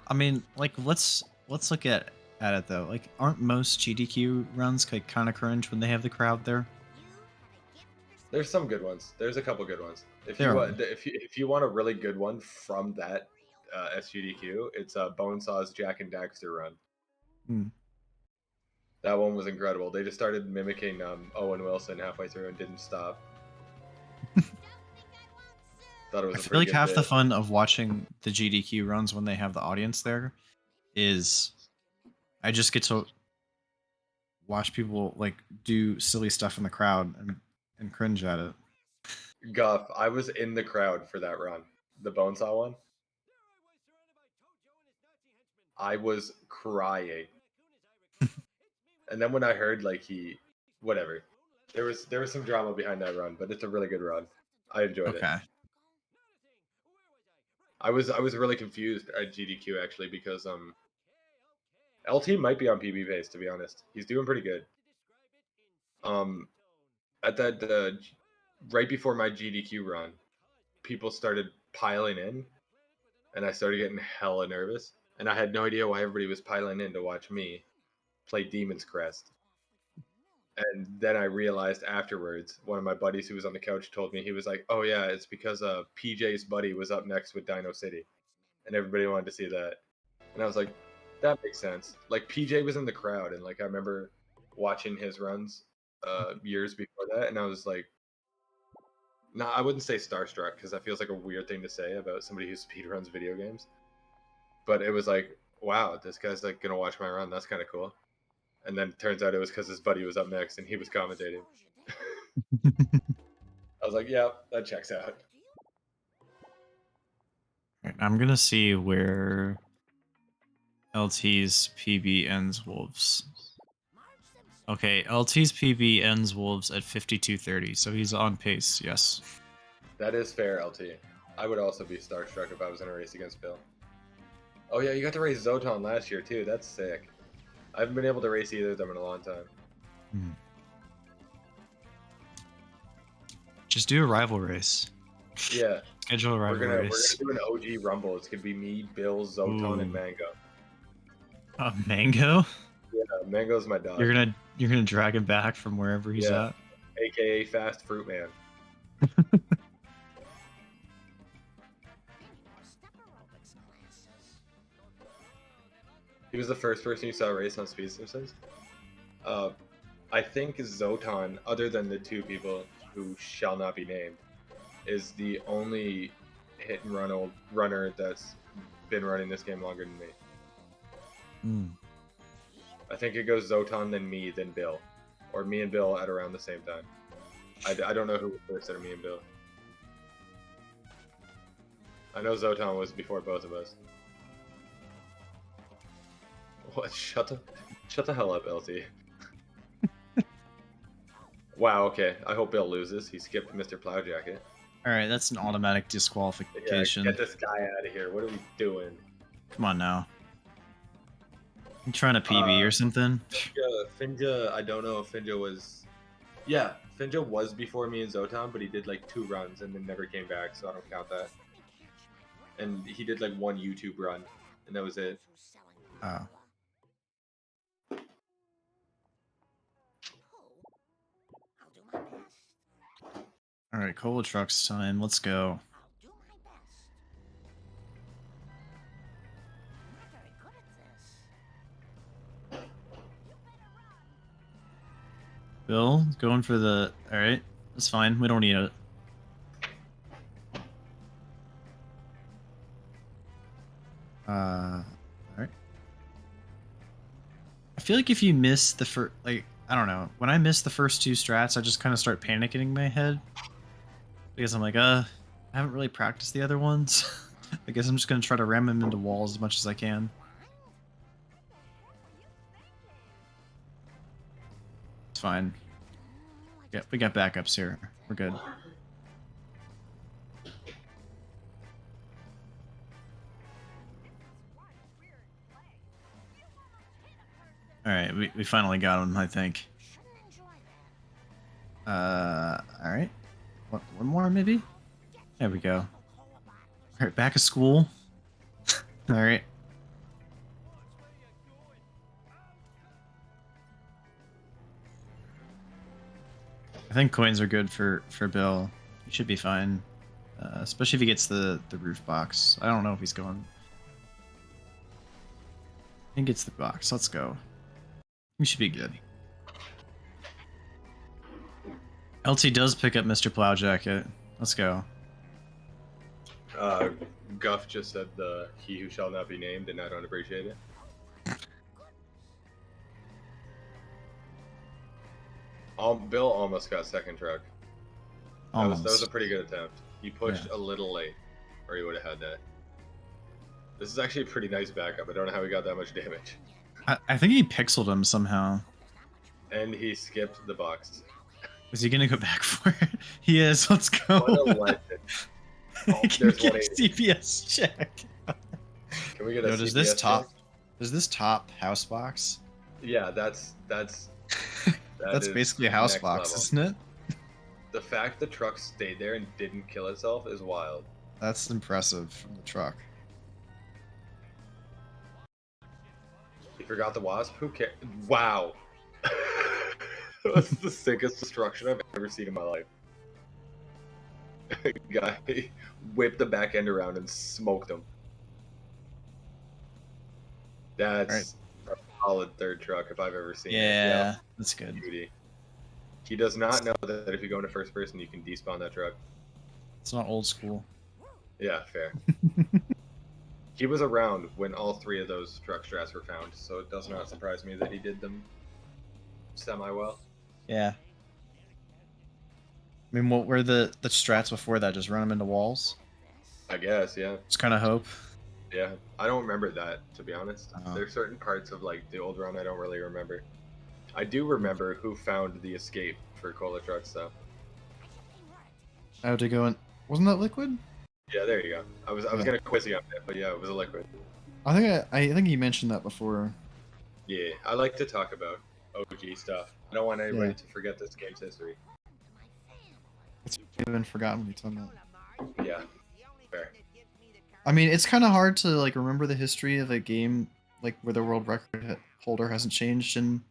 I mean, like let's look at it though. Like, aren't most GDQ runs like kind of cringe when they have the crowd there? There's some good ones. There's a couple good ones. If There you are. if you want a really good one from that SGDQ, it's Bonesaw's Jack and Daxter run. Hmm. That one was incredible. They just started mimicking Owen Wilson halfway through and didn't stop. Thought it was I a feel pretty like good half the bit. fun of watching the GDQ runs when they have the audience there is I just get to watch people like do silly stuff in the crowd and cringe at it. Guff, I was in the crowd for that run, the Bonesaw one. I was crying, and then when I heard like whatever, there was some drama behind that run, but it's a really good run. I enjoyed it. Okay. I was really confused at GDQ actually because LT might be on PB pace, to be honest. He's doing pretty good. At that right before my GDQ run, people started piling in, and I started getting hella nervous, and I had no idea why everybody was piling in to watch me play Demon's Crest. And then I realized afterwards, one of my buddies who was on the couch told me, he was like, "Oh yeah, it's because PJ's buddy was up next with Dino City, and everybody wanted to see that." And I was like, "That makes sense." Like PJ was in the crowd, and like I remember watching his runs years before that, and I was like, "No, I wouldn't say starstruck because that feels like a weird thing to say about somebody who speedruns video games." But it was like, "Wow, this guy's like gonna watch my run. That's kind of cool." And then it turns out it was because his buddy was up next and he was commentating. I was like, yeah, that checks out. Alright, I'm gonna see where LT's PB ends Wolves. Okay, LT's PB ends Wolves at 52:30, so he's on pace. Yes. That is fair, LT. I would also be starstruck if I was in a race against Bill. Oh yeah, you got to race Zoton last year too. That's sick. I haven't been able to race either of them in a long time. Hmm. Just do a rival race. Yeah. Schedule a rival race. We're gonna do an OG Rumble. It's gonna be me, Bill, Zoton, and Ooh. Mango. Mango? Yeah, Mango's my dog. You're gonna drag him back from wherever he's at. AKA Fast Fruit Man. He was the first person you saw race on Speed Simpsons. I think Zoton, other than the two people who shall not be named, is the only hit and run runner that's been running this game longer than me. Hmm. I think it goes Zoton, then me, then Bill. Or me and Bill at around the same time. I don't know who was first out of me and Bill. I know Zoton was before both of us. What? Shut the hell up, LT. Wow, okay. I hope Bill loses. He skipped Mr. Plowjacket. Alright, that's an automatic Yeah, disqualification. get this guy out of here. What are we doing? Come on now. You trying to PB or something? Finja, I don't know if Finja was... Yeah, Finja was before me and Zoton, but he did like 2 runs and then never came back, so I don't count that. And he did like 1 YouTube run, and that was it. Oh. Alright, Cola Trucks time. Let's go. Bill, going for the... Alright, that's fine. We don't need it. Alright. I feel like if you miss the first... Like, I don't know. When I miss the first 2 strats, I just kind of start panicking in my head. Because I'm like, I haven't really practiced the other ones. I guess I'm just going to try to ram them into walls as much as I can. It's fine. Yeah, we got backups here. We're good. All right, we finally got him, I think. Shouldn't enjoy that. All right. One more, maybe? There we go. All right, back of school. All right. I think coins are good for Bill. He should be fine, especially if he gets the roof box. I don't know if he's going. He gets the box. Let's go. We should be good. LT does pick up Mr. Plow Jacket. Let's go. Guff just said the "He who shall not be named," and I don't appreciate it. Bill almost got second truck. Almost. That was a pretty good attempt. He pushed a little late, or he would have had that. This is actually a pretty nice backup. I don't know how he got that much damage. I think he pixeled him somehow. And he skipped the box. Is he gonna go back for it? He is. Let's go. What a legend. Oh, Can we there's get a 180. CPS check? Can we get a Yo, CPS check? Does this top house box? Yeah, that's That's is basically a house next box, level. isn't it? The fact the truck stayed there and didn't kill itself is wild. That's impressive from the truck. You forgot the wasp? Who cares? Wow. That's the sickest destruction I've ever seen in my life. Guy whipped the back end around and smoked him. That's a solid third truck if I've ever seen it. Yeah, that's good. Beauty. He does not know that if you go into first person, you can despawn that truck. It's not old school. Yeah, fair. He was around when all three of those truck strats were found, so it does not surprise me that he did them semi-well. Yeah. I mean, what were the strats before that? Just run them into walls? I guess, yeah. Just kind of hope. Yeah, I don't remember that, to be honest. Uh-huh. There's certain parts of like the old run I don't really remember. I do remember who found the escape for cola trucks, though. How to go in? Wasn't that liquid? Yeah, there you go. I was Yeah. gonna quiz you on that, but yeah, it was a liquid. I think you mentioned that before. Yeah, I like to talk about OG stuff. I don't want anybody Yeah. to forget this game's history. It's been forgotten when you told me that. Yeah, fair. I mean, it's kind of hard to like remember the history of a game like where the world record holder hasn't changed in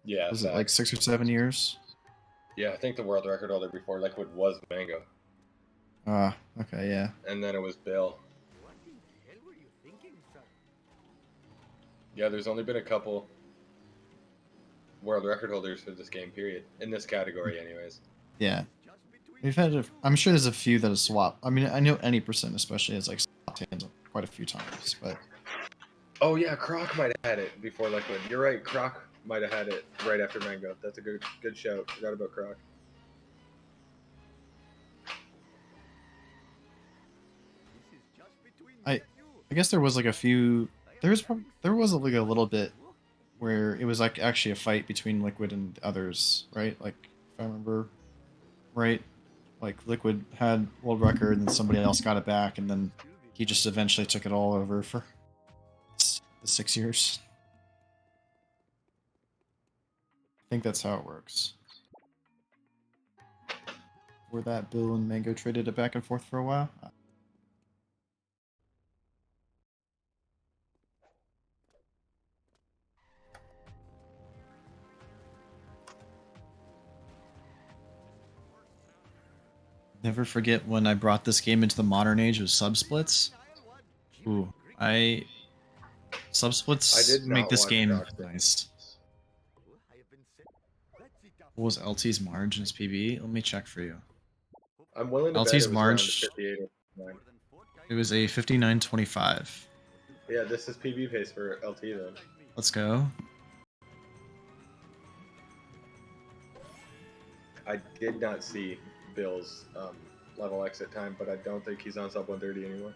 Yeah, was it like facts. 6 or 7 years? Yeah, I think the world record holder before Liquid was Mango, Ah, okay, yeah. and then it was Bill. What in the hell were you thinking, sir? Yeah, there's only been a couple world record holders for this game, period. In this category, anyways. Yeah. Just between We've had I'm sure there's a few that have swapped. I mean, I know any percent especially has like swapped hands quite a few times, but Oh yeah, Croc might have had it before Liquid. You're right, Croc might have had it right after Mango. That's a good shout. Forgot about Croc. this is just between I- me and you. I guess there was like a few there was like a little bit where it was like actually a fight between Liquid and others, right? Like if I remember right, like Liquid had world record and somebody else got it back and then he just eventually took it all over for the 6 years. I think that's how it works. Were that Bill and Mango traded it back and forth for a while? Never forget when I brought this game into the modern age of subsplits. Ooh, subsplits I did not make this watch game Croc. nice. I have been sent. Let's sit down. What was LT's Marge in his PB? Let me check for you. I'm willing to bet LT's it was around Marge. 58 or 59. It was a 59.25. Yeah, this is PB pace for LT then. Let's go. I did not see Bill's level exit time, but I don't think he's on sub 130 anymore.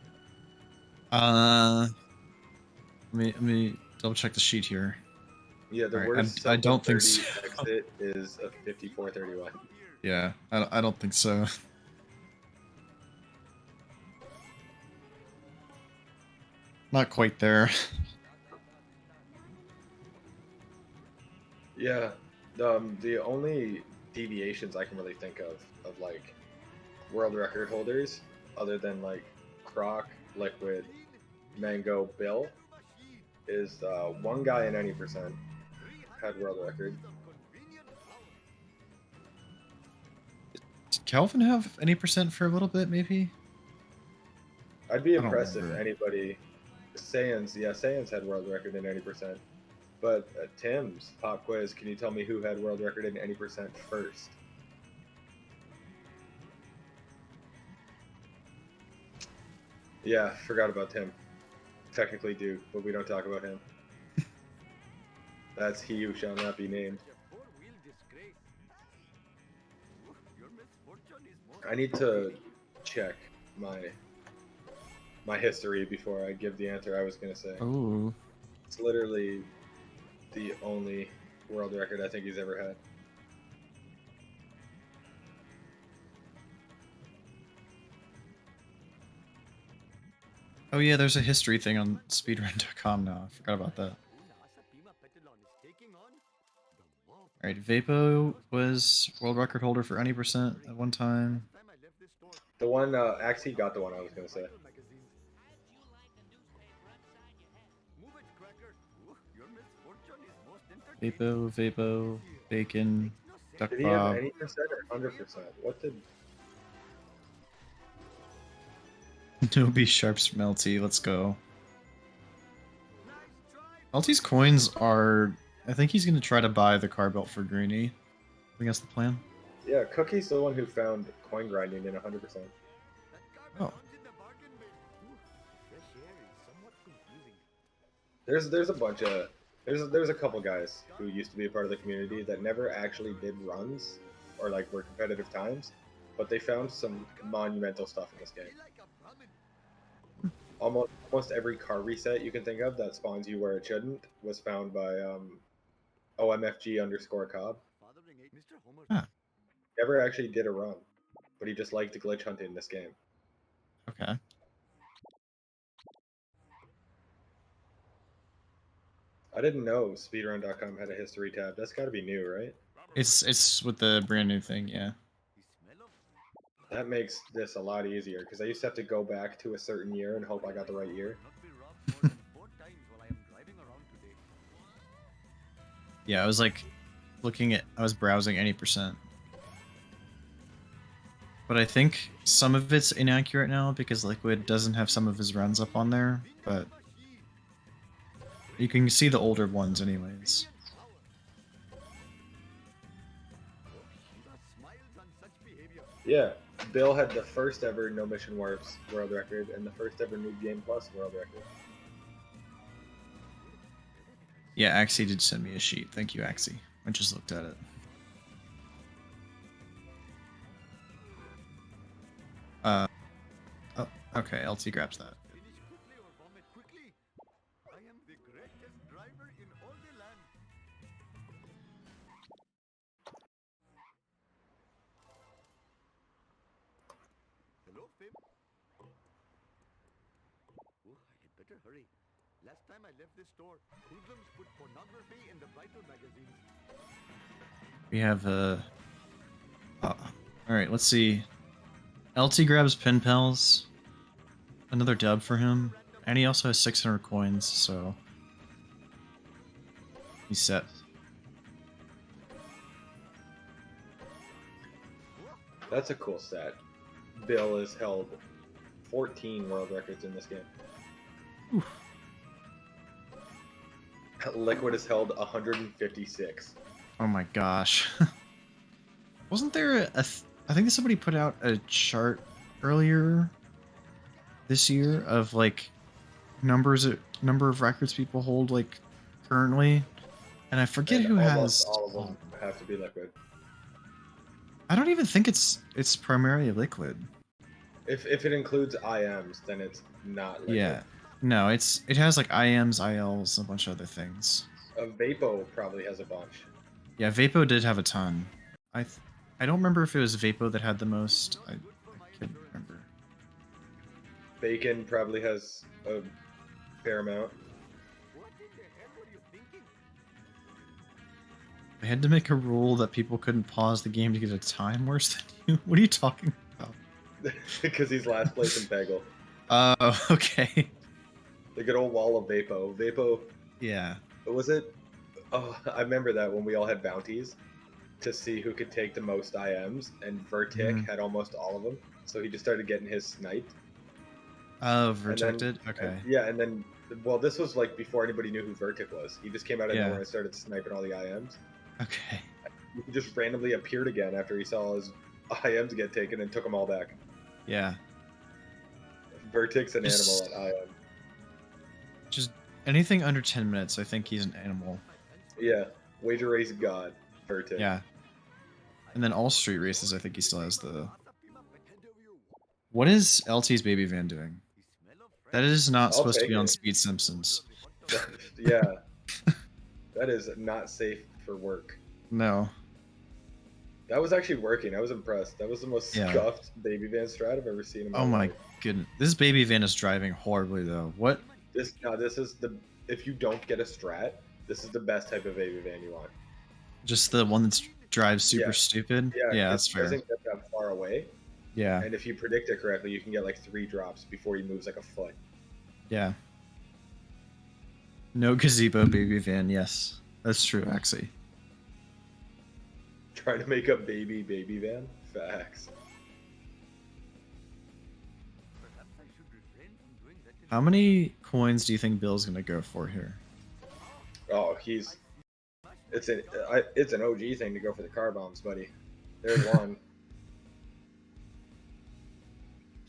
Let me double check the sheet here. Yeah, the Alright, worst I sub don't think 130 exit is a 54.31. Yeah, I don't think so. Not quite there. Yeah, the only deviations I can really think of like world record holders, other than like Croc, Liquid, Mango, Bill, is one guy in any percent had world record. Did Calvin have any percent for a little bit, maybe? I'd be I don't impressed if remember. anybody. Saiyans, yeah, Saiyans had world record in any percent. But Tim's pop quiz, can you tell me who had world record in any percent first? Yeah, forgot about Tim. Technically do, but we don't talk about him. That's he who shall not be named. I need to check my history before I give the answer I was gonna say. Oh. It's literally the only world record I think he's ever had. Oh yeah, there's a history thing on speedrun.com now. I forgot about that. Alright, Vapo was world record holder for any percent at one time. The one, Axie got the one I was gonna say. Vapo, Bacon, Duck Did he have Bob. any percent or 100%? What did? No B Sharps Melty, let's go. Melty's coins are... I think he's going to try to buy the car belt for Greeny. I think that's the plan. Yeah, Cookie's the one who found coin grinding in 100%. Oh. There's a bunch of there's a couple guys who used to be a part of the community that never actually did runs or like were competitive times, but they found some monumental stuff in this game. Almost every car reset you can think of that spawns you where it shouldn't was found by OMFG_Cobb. Huh. Never actually did a run, but he just liked to glitch hunt in this game. Okay. I didn't know speedrun.com had a history tab. That's got to be new, right? It's with the brand new thing, yeah. That makes this a lot easier because I used to have to go back to a certain year and hope I got the right year. Yeah, I was like I was browsing any percent. But I think some of it's inaccurate now because Liquid doesn't have some of his runs up on there, but you can see the older ones anyways. Yeah, Bill had the first ever No Mission Warps world record and the first ever New Game Plus world record. Yeah, Axie did send me a sheet. Thank you, Axie. I just looked at it. Oh, okay, LT grabs that. Last time I left this store, hoodlums put pornography in the Vital magazines. We have alright, let's see. LT grabs Pen Pals. Another dub for him. And he also has 600 coins, so he's set. That's a cool stat. Bill has held 14 world records in this game. Oof. Liquid has held 156. Oh my gosh. Wasn't there I think somebody put out a chart earlier this year of like number of records people hold like currently, and I forget And who almost has all of them have to be Liquid. I don't even think it's primarily Liquid. If it includes IMs, then it's not Liquid. Yeah. No, it has like IMs, ILs, a bunch of other things. Vapo probably has a bunch. Yeah, Vapo did have a ton. I don't remember if it was Vapo that had the most. I couldn't remember. Bacon probably has a fair amount. What in the hell were you thinking? They had to make a rule that people couldn't pause the game to get a time worse than you. What are you talking about? Because he's last place in Peggle. Oh, okay. The good old wall of Vapo. Vapo, Yeah. was it? Oh, I remember that when we all had bounties to see who could take the most IMs, and Vertic Mhm. had almost all of them. So he just started getting his sniped. Oh, And then, protected? Okay. yeah, and then, well, this was like before anybody knew who Vertic was. He just came out of Yeah. nowhere and started sniping all the IMs. Okay. He just randomly appeared again after he saw his IMs get taken and took them all back. Yeah. Vertic's an Just- animal at IM. Just anything under 10 minutes, I think he's an animal. Yeah, Wager Race God, Vertic. Yeah. And then all street races, I think he still has the... What is LT's baby van doing? That is not I'll supposed to take be on it. Speed Simpsons. Yeah, that is not safe for work. No. That was actually working. I was impressed. That was the most Yeah. scuffed baby van strat I've ever seen in my Oh my life. goodness. This baby van is driving horribly, though. What? This is the, if you don't get a strat, this is the best type of baby van you want. Just the one that drives super Yeah. stupid? Yeah, Yeah, it that's fair. doesn't get that far away, Yeah. and if you predict it correctly, you can get like 3 drops before he moves like a foot. Yeah. No gazebo baby van, yes. That's true, actually. Trying to make a baby van? Facts. How many coins do you think Bill's gonna go for here? Oh, it's an OG thing to go for the car bombs, buddy. There's one.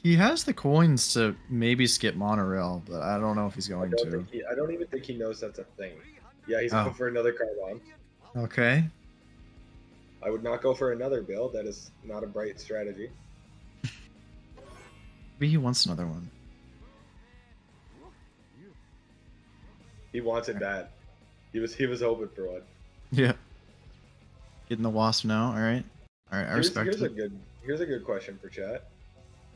He has the coins to maybe skip monorail, but I don't know if he's I going don't to. think I don't even think he knows that's a thing. Yeah, he's Oh. going for another car bomb. Okay. I would not go for another Bill. That is not a bright strategy. Maybe he wants another one. He wants it bad. He was hoping for one. Yeah. Getting the wasp now, alright. Alright, I respect Here's it. here's a good question for chat.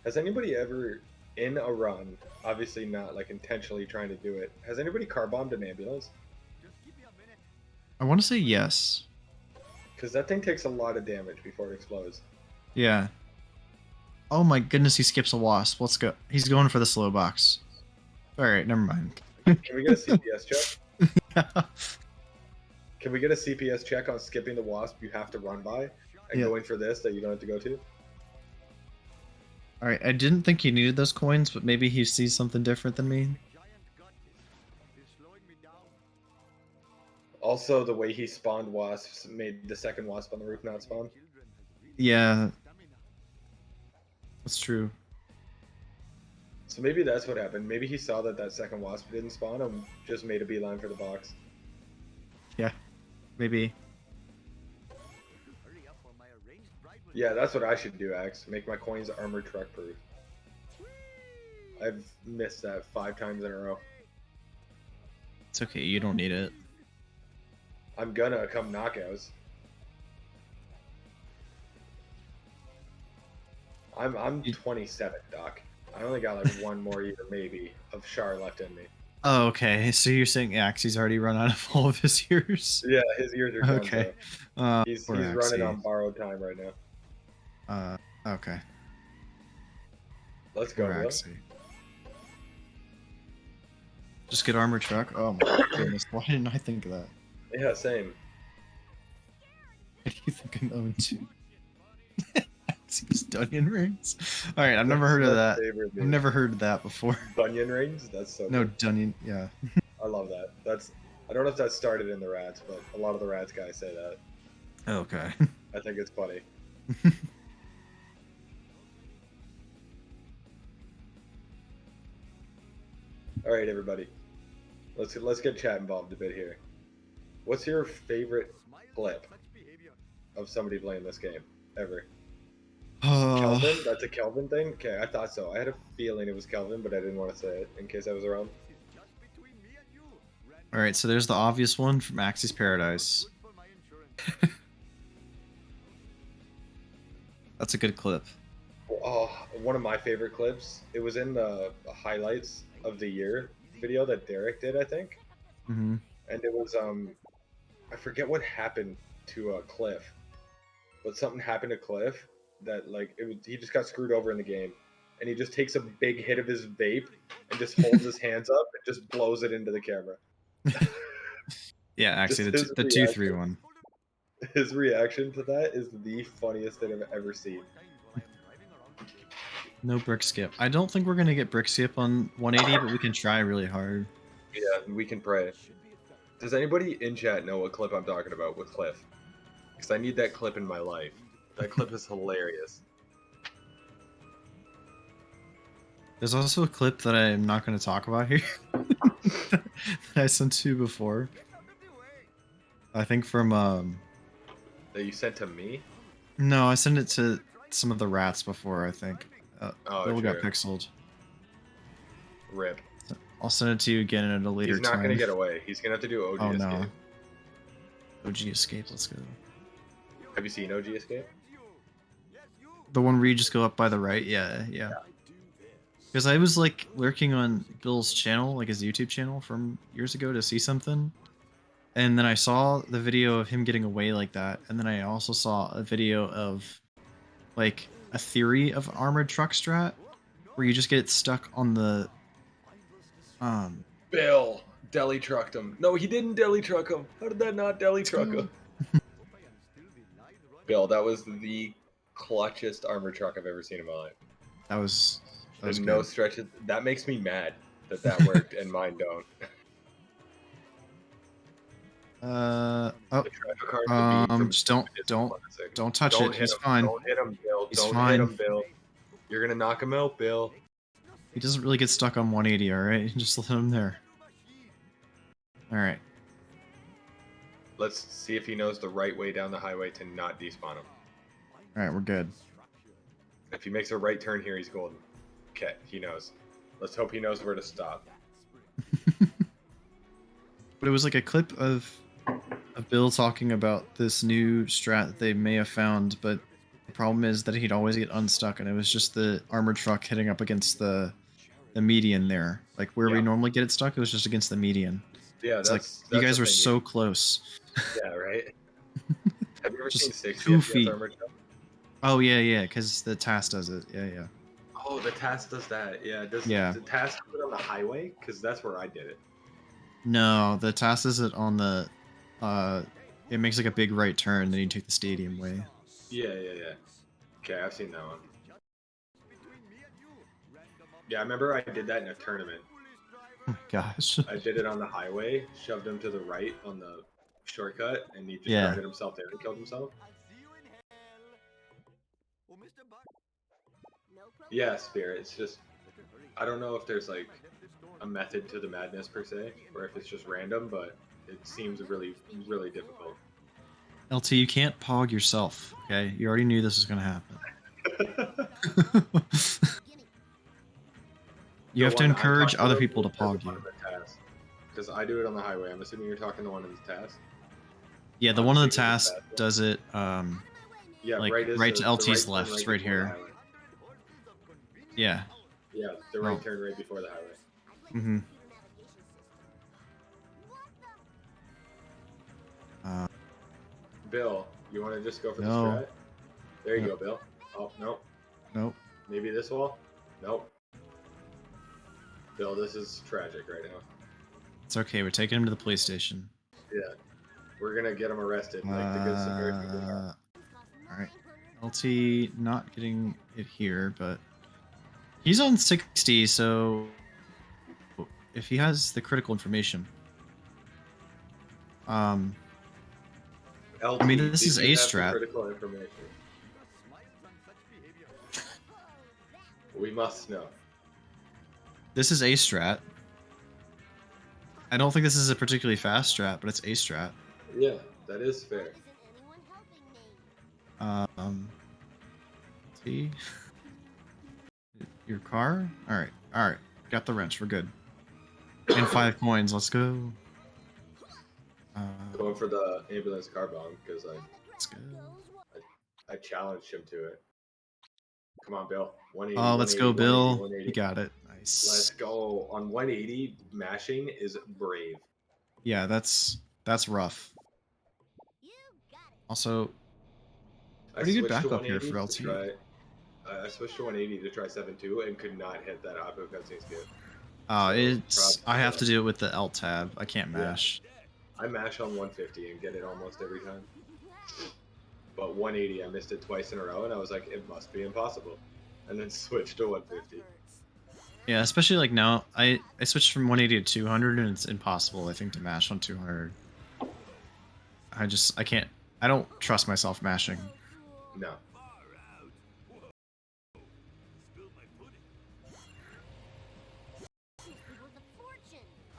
Has anybody ever in a run, obviously not like intentionally trying to do it, has anybody car bombed an ambulance? I want to say yes. Because that thing takes a lot of damage before it explodes. Yeah. Oh my goodness, he skips a wasp. Let's go. He's going for the slow box. Alright, never mind. Can we get a CPS check? Can we get a CPS check on skipping the wasp you have to run by and Yeah. going for this that you don't have to go to? Alright, I didn't think he needed those coins, but maybe he sees something different than me. Also, the way he spawned wasps made the second wasp on the roof not spawn. Yeah. That's true. So maybe that's what happened. Maybe he saw that that second wasp didn't spawn and just made a beeline for the box. Yeah. Maybe. Yeah, that's what I should do, Axe. Make my coins armor truck proof. I've missed that 5 times in a row. It's okay, you don't need it. I'm gonna come knockouts. I'm 27, Doc. I only got like 1 more year, maybe, of Char left in me. Oh, okay. So you're saying Axie's already run out of all of his years? Yeah, his years are done. Okay. So he's Poor running Axie. on borrowed time right now. Okay. Let's go, Poor Bill. Axie. Just get armor truck? Oh my goodness. Why didn't I think of that? Yeah, same. Why do you think I'm own two? Axie's Dunyan rings? Alright, I've never heard of That's that. my favorite I've meme. never heard of that before. Bunyan rings? That's so No, good. Dunyan, yeah. I love that. I don't know if that started in the rats, but a lot of the rats guys say that. Okay. I think it's funny. All right, everybody. Let's get chat involved a bit here. What's your favorite clip of somebody playing this game ever? Kelvin? That's a Kelvin thing? Okay, I thought so. I had a feeling it was Kelvin, but I didn't want to say it in case I was wrong. Alright, so there's the obvious one from Axie's Paradise. That's a good clip. Oh, one of my favorite clips. It was in the highlights of the year video that Derek did, I think. Mm-hmm. And it was I forget what happened to Cliff, but something happened to Cliff that like he just got screwed over in the game, and he just takes a big hit of his vape and just holds his hands up and just blows it into the camera. Yeah, actually, Just his the 2-3 reaction. one. His reaction to that is the funniest thing I've ever seen. No brick skip. I don't think we're gonna get brick skip on 180, but we can try really hard. Yeah, we can pray. Does anybody in chat know what clip I'm talking about with Cliff? Because I need that clip in my life. That clip is hilarious. There's also a clip that I'm not going to talk about here that I sent to you before. I think from That you sent to me? no, I sent it to some of the rats before. I think Oh, Bill got true. pixeled. Rip. I'll send it to you again at a later He's not time. going to get away. He's going to have to do OG Oh Escape. no. OG Escape. Let's go. Have you seen OG Escape? The one where you just go up by the right. Yeah. Because I was like lurking on Bill's channel, like his YouTube channel from years ago, to see something. And then I saw the video of him getting away like that. And then I also saw a video of like a theory of armored truck strat where you just get stuck on the Bill deli trucked him. No, he didn't deli truck him. How did that not deli truck him? Bill, that was the clutchest armor truck I've ever seen in my life. that was There's good. no stretch. That makes me mad that worked and mine don't. Oh, The traffic card, the beam from just Stupid is don't classic. touch Don't it. hit He's him. fine. Don't hit him, Bill. He's Don't fine. hit him, Bill. You're gonna knock him out, Bill. He doesn't really get stuck on 180, alright? Just let him there. Alright. Let's see if he knows the right way down the highway to not despawn him. Alright, we're good. If he makes a right turn here, he's golden. Okay, he knows. Let's hope he knows where to stop. But it was like a clip of Bill talking about this new strat that they may have found, but the problem is that he'd always get unstuck, and it was just the armored truck hitting up against the median there. Like where we Yeah. normally get it stuck, it was just against the median. Yeah, It's that's like you the guys were thing, so close. Yeah, right? Have you ever Just seen 60 2 FPS feet. armor truck? Oh yeah, because the task does it. Yeah. Oh, the task does that. Yeah, does Yeah. the task put it on the highway? Because that's where I did it. No, the task does it on the it makes like a big right turn, then you take the stadium way. Yeah. Okay, I've seen that one. Yeah, I remember I did that in a tournament. Oh my gosh. I did it on the highway, shoved him to the right on the shortcut, and he just Yeah. grinded himself there and killed himself. Yeah, Spirit. It's just, I don't know if there's like a method to the madness per se, or if it's just random, but it seems really, really difficult. LT, you can't pog yourself, okay? You already knew this was gonna happen. You have to encourage other people to pog you. Because I do it on the highway. I'm assuming you're talking the one in the task. Yeah, the one on the task does it Yeah, like right, is right the to LT's turn left, right before the here. highway. Yeah. Yeah, the right Oh. turn right before the highway. Mm-hmm. Bill, you want to just go for No. the strat? There you No. go, Bill. Oh, no. Nope. Maybe this wall? Nope. Bill, this is tragic right now. It's okay, we're taking him to the police station. Yeah. We're going to get him arrested like the good Samaritan we are. Alright. LT not getting it here, but he's on 60, so if he has the critical information. LT, I mean, this did is you A have the strat. critical information? We must know. This is A strat. I don't think this is a particularly fast strat, but it's A strat. Yeah, that is fair. See? Your car? Alright. Got the wrench, we're good. And 5 coins, let's go. Going for the ambulance car bomb because Let's go. I challenged him to it. Come on, Bill. 180. Oh, let's go, 180, Bill. 180. You got it. Nice. Let's go. On 180, mashing is brave. Yeah, that's rough. You got it. Also, I pretty good switched to backup here 180 for to LT. try. I switched to 180 to try 7.2 and could not hit that oppo cutscene skip. So, It's props I to have the- to do it with the L tab. I can't Yeah. mash. I mash on 150 and get it almost every time. But 180, I missed it twice in a row, and I was like, it must be impossible. And then switched to 150. Yeah, especially like now, I switched from 180 to 200, and it's impossible, I think, to mash on 200. I can't. I don't trust myself mashing. No.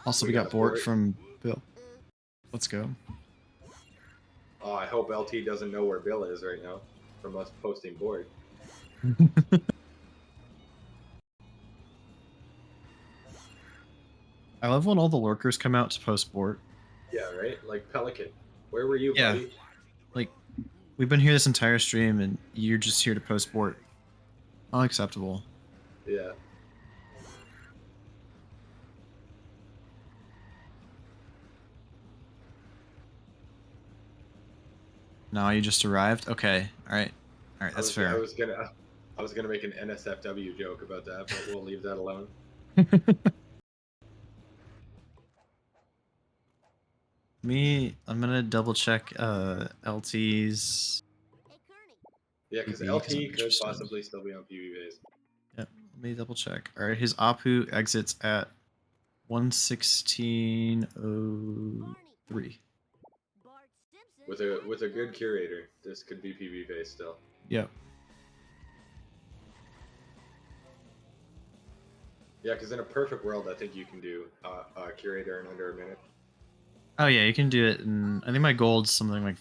Also, We we got got Bort Bort. from Bill. Let's go. Oh, I hope LT doesn't know where Bill is right now from us posting board. I love when all the lurkers come out to post Bort. Yeah, right? Like Pelican. Where were you, Yeah. buddy? Like, we've been here this entire stream, and you're just here to post Bort. Unacceptable. Yeah. No, you just arrived? Okay. Alright. Alright, that's fair. I was gonna make an NSFW joke about that, but we'll leave that alone. I'm gonna double check LT's. Yeah, because PB, 'cause I'm LT could interested. possibly still be on PB base. Yep, let me double check. Alright, his APU exits at 116.03. With a good curator, this could be PB base still. Yep. Yeah, because in a perfect world, I think you can do a curator in under a minute. Oh yeah, you can do it, and I think my gold's something like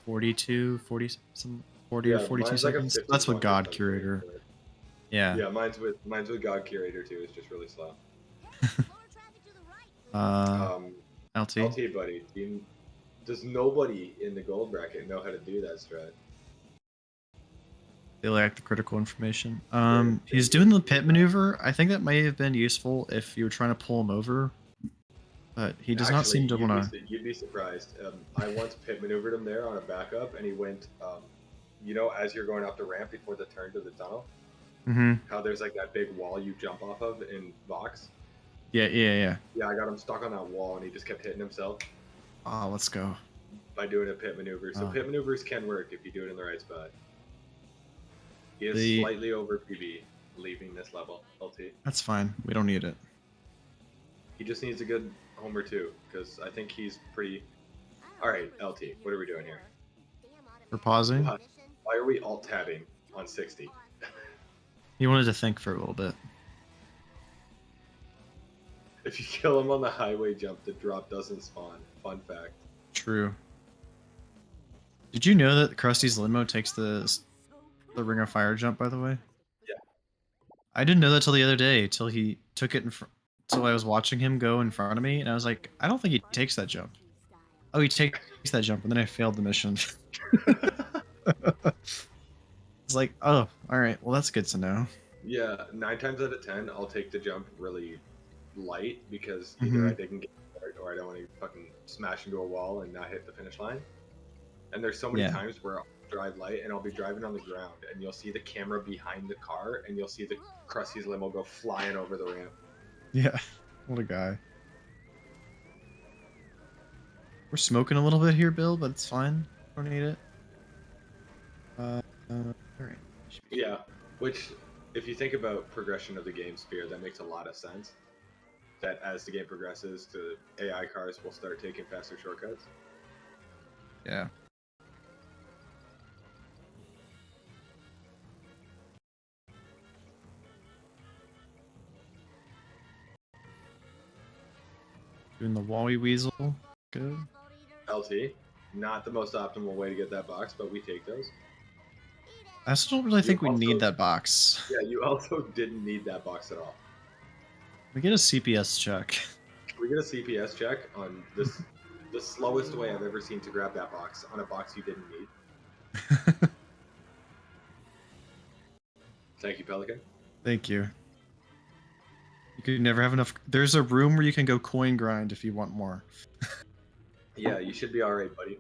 42, 40, some 40 or 42 mine's like a seconds. 50 That's with something God something, Curator. but- Yeah. Yeah, mine's with God Curator too. It's just really slow. LT. LT buddy, does nobody in the gold bracket know how to do that strat? They lack the critical information. Yeah, He's doing the pit maneuver. I think that may have been useful if you were trying to pull him over, but he does not seem to want to. You'd be surprised. I once pit maneuvered him there on a backup, and he went. You know, as you're going up the ramp before the turn to the tunnel, how there's like that big wall you jump off of in box. Yeah. Yeah, I got him stuck on that wall, and he just kept hitting himself Oh, let's go. by doing a pit maneuver. So pit maneuvers can work if you do it in the right spot. He is slightly over PB, leaving this level, LT. That's fine. We don't need it. He just needs a good homer too, because I think he's pretty. All right, LT, what are we doing here? We're pausing. Why are we alt tabbing on 60? He wanted to think for a little bit. If you kill him on the highway jump, the drop doesn't spawn. Fun fact. True. Did you know that Krusty's limo takes the Ring of Fire jump, by the way? Yeah. I didn't know that till the other day, till he took it till I was watching him go in front of me, and I was like, I don't think he takes that jump. Oh, he takes that jump, and then I failed the mission. It's like, oh, alright, well that's good to know. Yeah, 9 times out of 10, I'll take the jump really light because either I didn't get it or I don't want to fucking smash into a wall and not hit the finish line. And there's so many times where I'll drive light and I'll be driving on the ground and you'll see the camera behind the car and you'll see the Krusty's limo go flying over the ramp. Yeah, what a guy. We're smoking a little bit here, Bill, but it's fine. Don't need it. Alright. Yeah, which, if you think about progression of the game Spear, that makes a lot of sense. That as the game progresses, the AI cars will start taking faster shortcuts. Yeah. Doing the Wally Weasel. Good. LT, not the most optimal way to get that box, but we take those. I still don't really think we also- need that box. Yeah, you also didn't need that box at all. We get a CPS check. We get a CPS check on this, the slowest way I've ever seen to grab that box on a box you didn't need. Thank you, Pelican. Thank you. You could never have enough. There's a room where you can go coin grind if you want more. Yeah, you should be alright, buddy.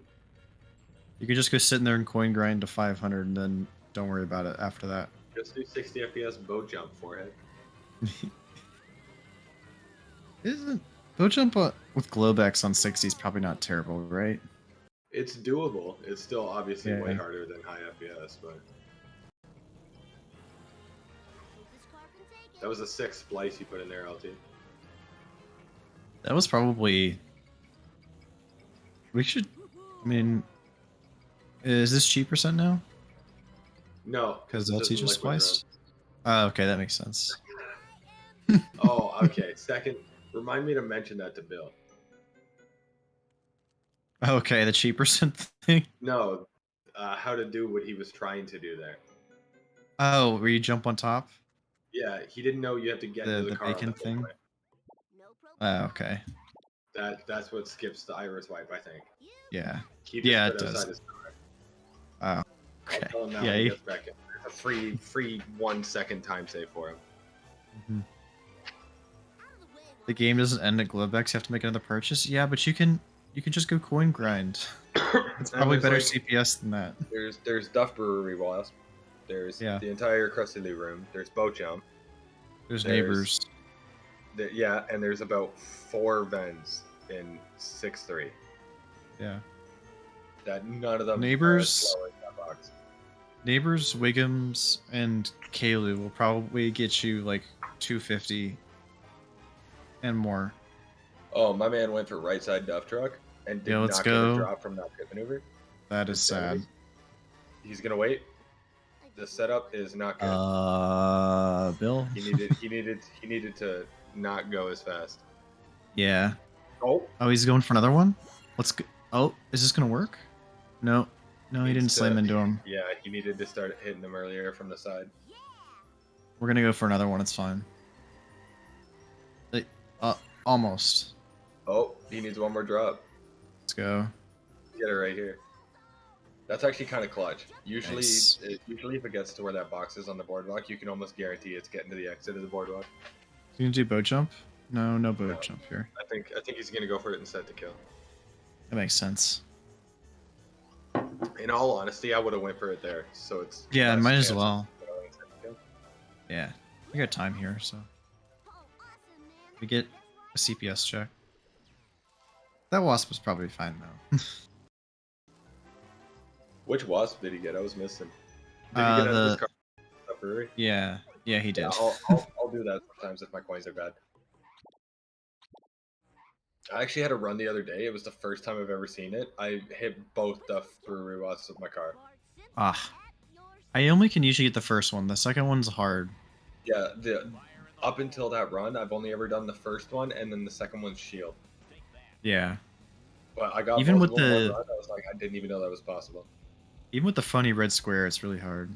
You could just go sit in there and coin grind to 500 and then don't worry about it after that. Just do 60 FPS boat jump forehead. Isn't boat jump with Globex on 60 is probably not terrible, right? It's doable. It's still obviously way Yeah. harder than high FPS, but This car can take it. that was a 6 splice you put in there, LT. That was probably. We should. I mean, is this cheap percent now? No, Because this LT isn't just liquid spliced. Oh, okay, that makes sense. room. Oh, okay. Second, remind me to mention that to Bill. Okay, the cheap percent thing. No, how to do what he was trying to do there. Oh, where you jump on top? Yeah, he didn't know you have to get into the The car on bacon the thing? way. No problem. Oh, okay. That's what skips the iris wipe, I think. Yeah. He Yeah, just it put does. outside his car. Oh, I'll okay. tell him now Yeah. when he gets back in. There's a free 1 second time save for him. Mhm. Out of the way, The game doesn't end at Globex. You have to make another purchase. Yeah, but you can just go coin grind. It's And probably there's, better like, CPS than that. There's Duff Brewery Wasp. There's Yeah. the entire Krusty Lee room. There's Boat Jump. There's There's- neighbors. Yeah, and there's about 4 vents in 6-3. Yeah. That none of them Neighbors- are as slow as that box. Neighbors, Wiggums, and Kalu will probably get you like 250 and more. Oh, my man went for right side Duff truck and did Yeah, let's not get go. a drop from that pit maneuver. That is sad. He's gonna wait. The setup is not good. Bill. He needed to not go as fast. Yeah. Oh, Oh, he's going for another one. Let's go. Oh, is this gonna work? No, he didn't Needs slam to- into him. yeah, he needed to start hitting him earlier from the side. We're gonna go for another one. It's fine. Almost. Oh, he needs one more drop. Let's go. Get it right here. That's actually kind of clutch. Usually, Nice. usually if it gets to where that box is on the boardwalk, you can almost guarantee it's getting to the exit of the boardwalk. You can do boat jump? No boat No. jump here. I think he's gonna go for it instead to kill. That makes sense. In all honesty, I would have went for it there. So it's Yeah, less might as chance well. of going instead to kill. Yeah, we got time here, so Oh, awesome, man. we get a CPS check. That wasp was probably fine though. Which wasp did he get? I was missing. Did he Uh, get out of his the- car? Brewery? yeah, he did. Yeah, I'll do that sometimes if my coins are bad. I actually had a run the other day. It was the first time I've ever seen it. I hit both the brewery wasps with my car. Ah, I only can usually get the first one. The second one's hard. Yeah, up until that run, I've only ever done the first one, and then the second one's shield. Yeah. But I got Even both with of them in the- one run. I was like, I didn't even know that was possible. Even with the funny red square, it's really hard.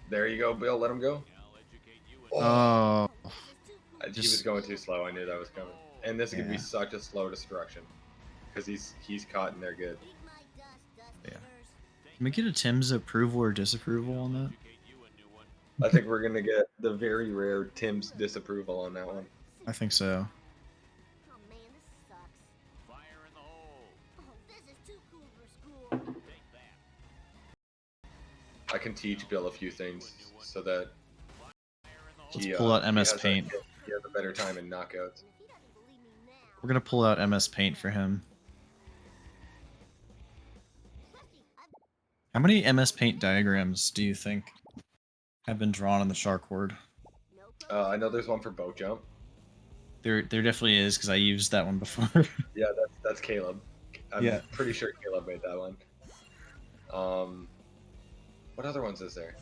There you go, Bill. Let him go. Oh, He just- was going too slow. I knew that was coming. And this is gonna be Yeah. such a slow destruction because he's caught in there good. Eat my dust, dust Yeah. yours. can we get a Tim's approval or disapproval on that? I think we're gonna get the very rare Tim's disapproval on that one. I think so. Oh man, this sucks. Oh, this is too cool for school. I can teach Bill a few things so that Let's pull out he MS has Paint. he has a better time in knockouts. And if he doesn't believe me now, We're gonna pull out MS Paint for him. Krusty, How many MS Paint diagrams do you think have been drawn on the shark horde? nope. I know there's one for boat jump. There definitely is because I used that one before. Yeah, that's Caleb. I'm Yeah. pretty sure Caleb made that one. What other ones is there?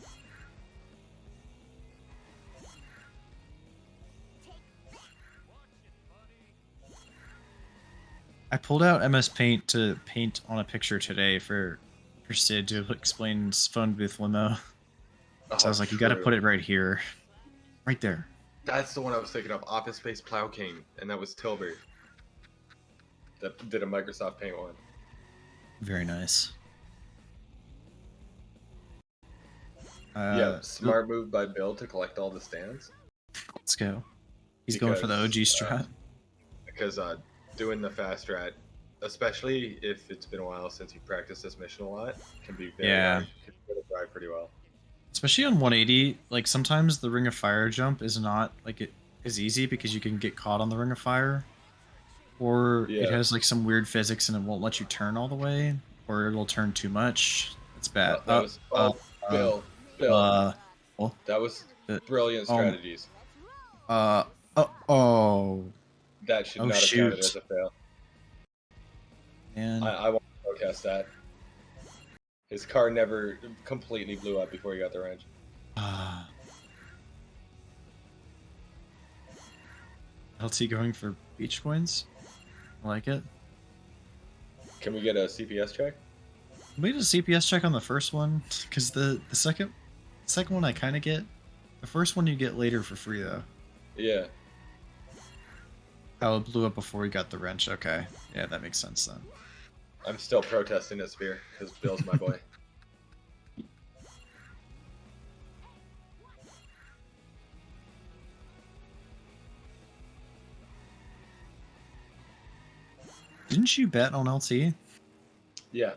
I pulled out MS Paint to paint on a picture today for Sid to explain his phone booth limo. So I was like, you gotta put it right here. Right there. That's the one I was thinking of. Office Space Plow King, and that was Tilbury. That did a Microsoft Paint one. Very nice. Yeah, smart move by Bill to collect all the stands. Let's go. He's going for the OG Because, strat. Because doing the fast strat especially if it's been a while since you practiced this mission a lot, can be very Yeah. hard. Can really drive pretty well. Especially on 180, like sometimes the Ring of Fire jump is not like it is easy because you can get caught on the Ring of Fire, or it Yeah. has like some weird physics and it won't let you turn all the way, or it'll turn too much. It's bad. That was Bill. Oh, That was uh, brilliant um, strategies. oh, That should oh not have counted as shoot, a fail. man. I want to protest that. His car never completely blew up before he got the wrench. LT going for beach coins. I like it. Can we get a CPS check? We did a CPS check on the first one because the second one I kind of get. The first one you get later for free though. Yeah. How it blew up before we got the wrench. Okay, yeah, that makes sense then. I'm still protesting it, Spear, because Bill's my boy. Didn't you bet on LT? Yeah.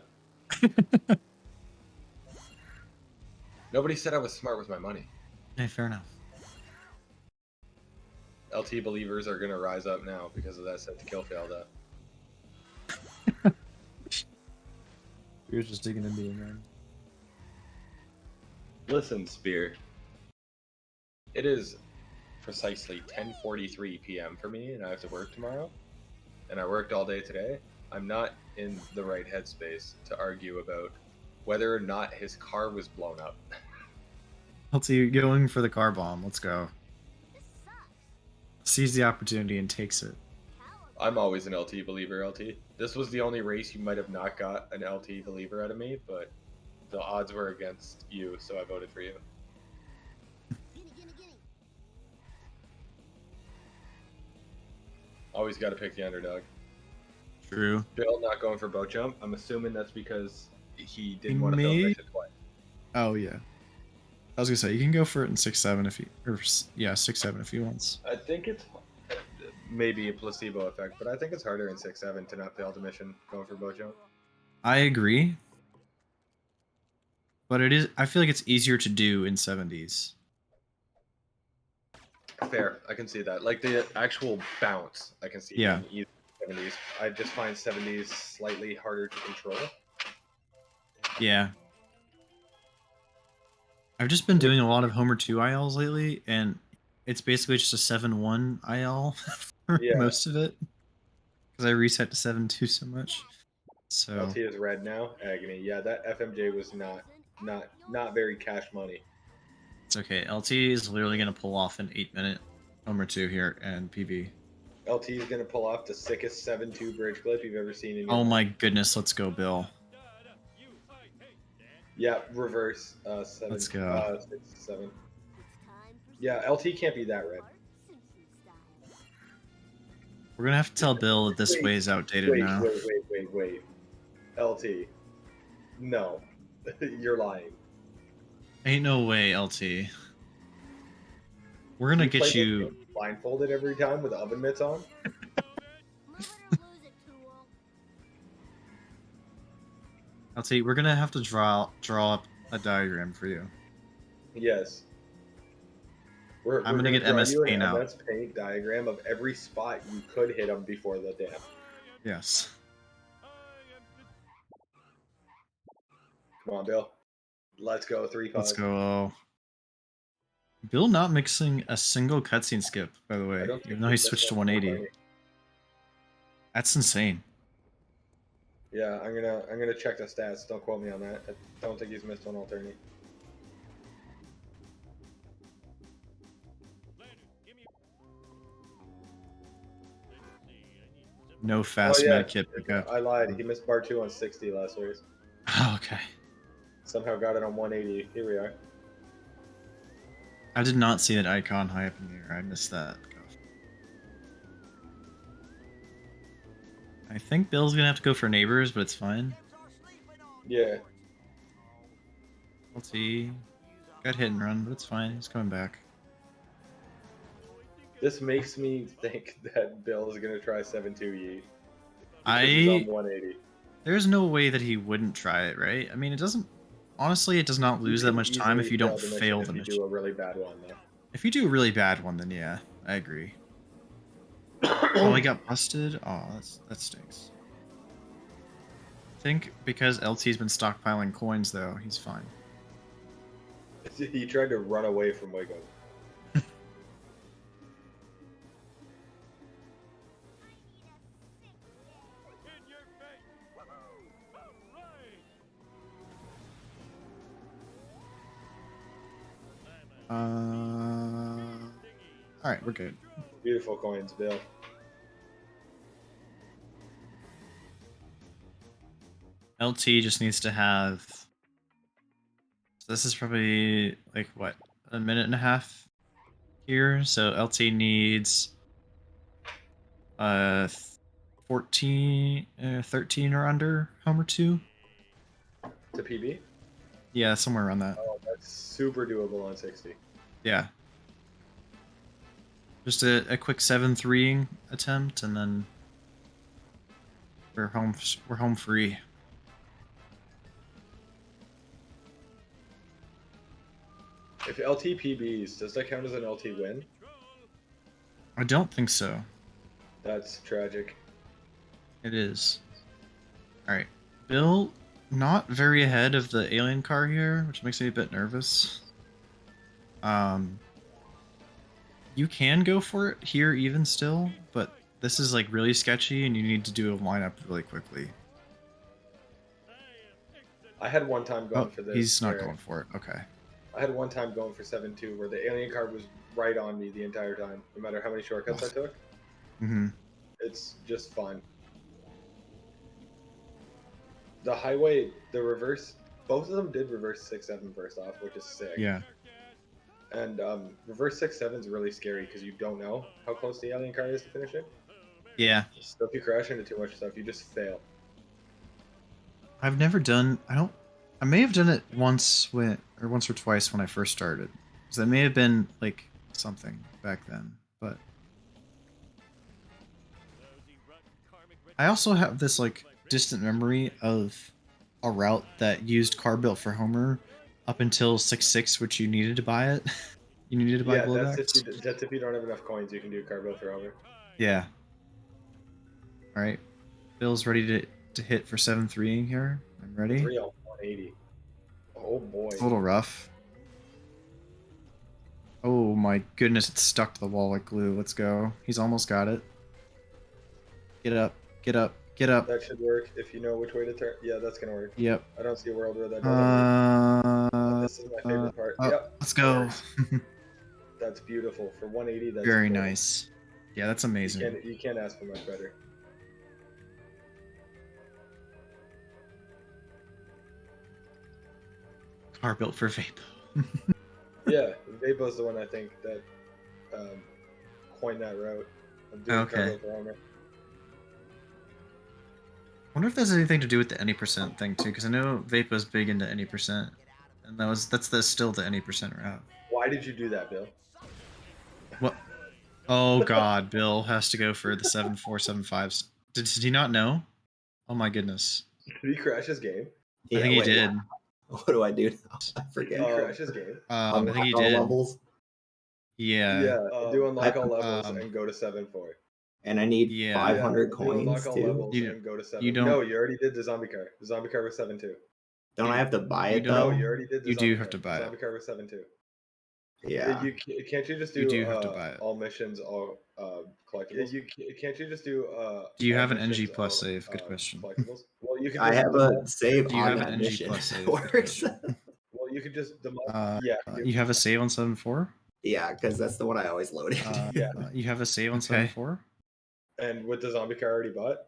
Nobody said I was smart with my money. Hey, fair enough. LT believers are gonna rise up now because of that set to kill failed up. We were just digging into it, man. Listen, Spear. It is precisely 10:43 p.m. for me, and I have to work tomorrow. And I worked all day today. I'm not in the right headspace to argue about whether or not his car was blown up. LT going for the car bomb. Let's go. This sucks. Seize the opportunity and takes it. I'm always an LT believer, LT. This was the only race you might have not got an LT believer out of me, but the odds were against you, so I voted for you. Gimme, gimme, gimme. Always got to pick the underdog. True. Bill not going for boat jump. I'm assuming that's because he didn't want to He fail the may- mission twice. Oh yeah. I was gonna say you can go for it in 6-7 if he, or yeah, 6-7 if he wants. I think it's maybe a placebo effect, but I think it's harder in 6-7 to not fail the mission going for boat jump. I agree. But it is. I feel like it's easier to do in 70s. Fair, I can see that. Like the actual bounce, I can see Yeah. being easy in 70s. I just find 70s slightly harder to control. Yeah. I've just been doing a lot of Homer 2 ILs lately, and it's basically just a 7-1 IL for Yeah. most of it. Because I reset to 7-2 so much. So LT is red now. Agony. Yeah, that FMJ was not very cash money. it's okay. LT is literally gonna pull off an 8-minute Homer 2 here and PB. LT is gonna pull off the sickest 7-2 bridge clip you've ever seen in your Oh life. my goodness, let's go, Bill. Yeah, reverse 7. Let's go. 6-7. It's time for Yeah, some LT can't be that red. Bart Simpson style. We're gonna have to tell Bill that this way is outdated Wait, now. wait. LT. No. You're lying. Ain't no way, LT. We're gonna play get this you. game blindfolded every time with oven mitts on? Learn or lose it, tool. LT, we're gonna have to draw up a diagram for you. Yes. I'm gonna get draw MS you an Paint out. MS Paint diagram of every spot you could hit him before the dam. Yes. Come on, Bill. Let's go. 3-5. Let's go. Bill not mixing a single cutscene skip, by the I way, don't think even though he missed switched to one 180. That's insane. Yeah, I'm gonna check the stats. Don't quote me on that. I don't think he's missed one alternate. No fast Oh, yeah. medkit pickup. I lied. He missed bar 2 on 60 last race. Oh, okay. Somehow got it on 180. Here we are. I did not see that icon high up in the air. I missed that. I think Bill's gonna have to go for neighbors, but it's fine. Yeah. Let's see. Got hit and run, but it's fine. He's coming back. This makes me think that Bill is gonna try 7-2 Yeet. Because he's on I 180. there's no way that he wouldn't try it, right? I mean, it doesn't. Honestly, it does not You lose that can much time if easily you don't the fail if the you mission. do a really bad one, though. If you do a really bad one, then yeah, I agree. Oh, he got busted. Oh, that stinks. I think because LT's been stockpiling coins, though, he's fine. He tried to run away from Wigo. All right, we're good. Beautiful coins, Bill. LT just needs to have. So this is probably like what, a minute and a half here. So LT needs 14, 13 or under Homer 2. To PB? Yeah, somewhere around that. Oh, that's super doable on 60. Yeah. Just a quick 7-3 attempt, and then we're home. We're home free. If LT PBs, does that count as an LT win? I don't think so. That's tragic. It is. All right, Bill, not very ahead of the alien car here, which makes me a bit nervous. You can go for it here even still, but this is like really sketchy, and you need to do a lineup really quickly. I had one time going Oh, for this. he's not where- going for it. Okay. I had one time going for 7-2 where the alien card was right on me the entire time, no matter how many shortcuts I took. Mm-hmm. It's just fun. The highway, the reverse, both of them did reverse 6-7 first off, which is sick. Yeah. And reverse 6-7 is really scary because you don't know how close the alien car is to finishing. Yeah. So if you crash into too much stuff, you just fail. I've never done. I may have done it once or twice when I first started. So that may have been like something back then, but I also have this like distant memory of a route that used car built for Homer up until 6-6, which you needed to buy it. You needed to buy Yeah, blowbacks. that's if you don't have enough coins, you can do car build for over. Yeah. All right. Bill's ready to hit for 7-3ing here. I'm ready. 3 on 180. Oh boy. It's a little rough. Oh my goodness, it's stuck to the wall like glue. Let's go. He's almost got it. Get up, get up, get up. That should work if you know which way to turn. Yeah, that's gonna work. Yep. I don't see a world where that doesn't work. This is my favorite part. Oh, Yep. let's go. That's beautiful. For 180, that's Very cool. nice. Yeah, that's amazing. You can't ask for much better. Car built for Vapo. Yeah, Vapo's the one I think that coined that route. Of doing Okay. car build for Homer. Wonder if there's anything to do with the any percent thing too, because I know Vapo's big into any percent, and that's still the any percent route. Why did you do that, Bill? What? Oh God, Bill has to go for the 7-4-7-5s. Did he not know? Oh my goodness. Did he crash his game? I think he wait, did. What do I do now? I Did forget. he crash his game? I think he Unlock all did. levels, Yeah. Do unlock all I- levels um, and go to 7-4. and I need Yeah. 500 Do coins unlock all too. levels You- and go to 7. you don't- No, you already did the zombie car. The zombie car was 7-2. Don't I have to buy you it don't- No, though? you already did the You zombie do car. have to buy The it. zombie car was 7-2. Yeah. Can't you just do, You do have to buy it. all missions, all collectibles? Can't you just do Do you all have an missions, NG plus all, save? Good question. Collectibles? Well, you can I just have a save Do you on have that an NG mission. plus It save? works. Well, you could just You have a save on 7-4? Yeah, because that's the one I always loaded. Yeah. You have a save on Okay. 7-4? And with the zombie car already bought?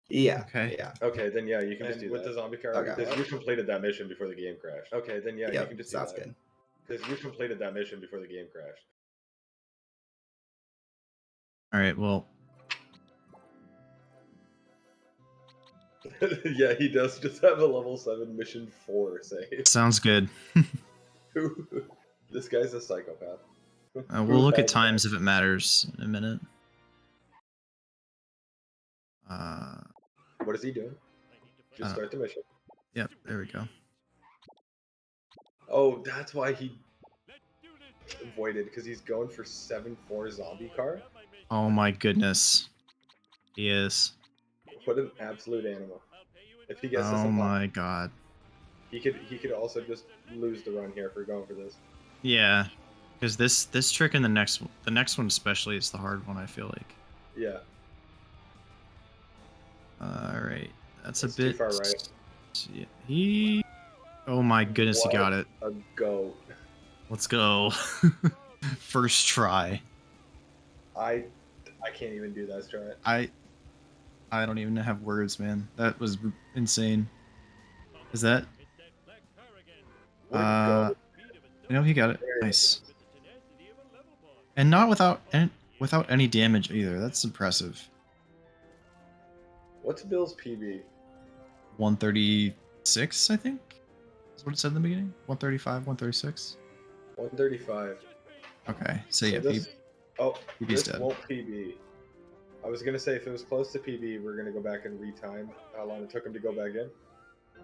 Yeah. Okay. Yeah. Okay, then yeah, you can just And do with that. the zombie car Okay. already Because you completed that mission before the game crashed. Okay, then yeah, you Yep. can just do Sounds that. good. Because you completed that mission before the game crashed. All right. Well, Yeah, he does just have a level 7 mission 4 save. sounds good. This guy's a psychopath. We'll look at times if it matters in a minute. What is he doing? Just start the mission. Yep, there we go. Oh, that's why he avoided, because he's going for 7-4 zombie car. Oh my goodness. He is. What an absolute animal. If he gets this Oh in top, my god. he could also just lose the run here if we're going for this. Yeah. Because this trick and the next one especially is the hard one, I feel like. Yeah. Alright. That's a It's too bit far right. Yeah, he oh my goodness, he got it. A goat. Let's go. First try. I can't even do that strat. I don't even have words, man. That was insane. Is that? What a goat. No, he got it. Nice. And not without any damage either. That's impressive. What's Bill's PB? 136, I think. That's what it said in the beginning. 135, 136. 135. Okay, so yeah, this, PB's this dead. won't PB. I was gonna say if it was close to PB, we're gonna go back and retime how long it took him to go back in.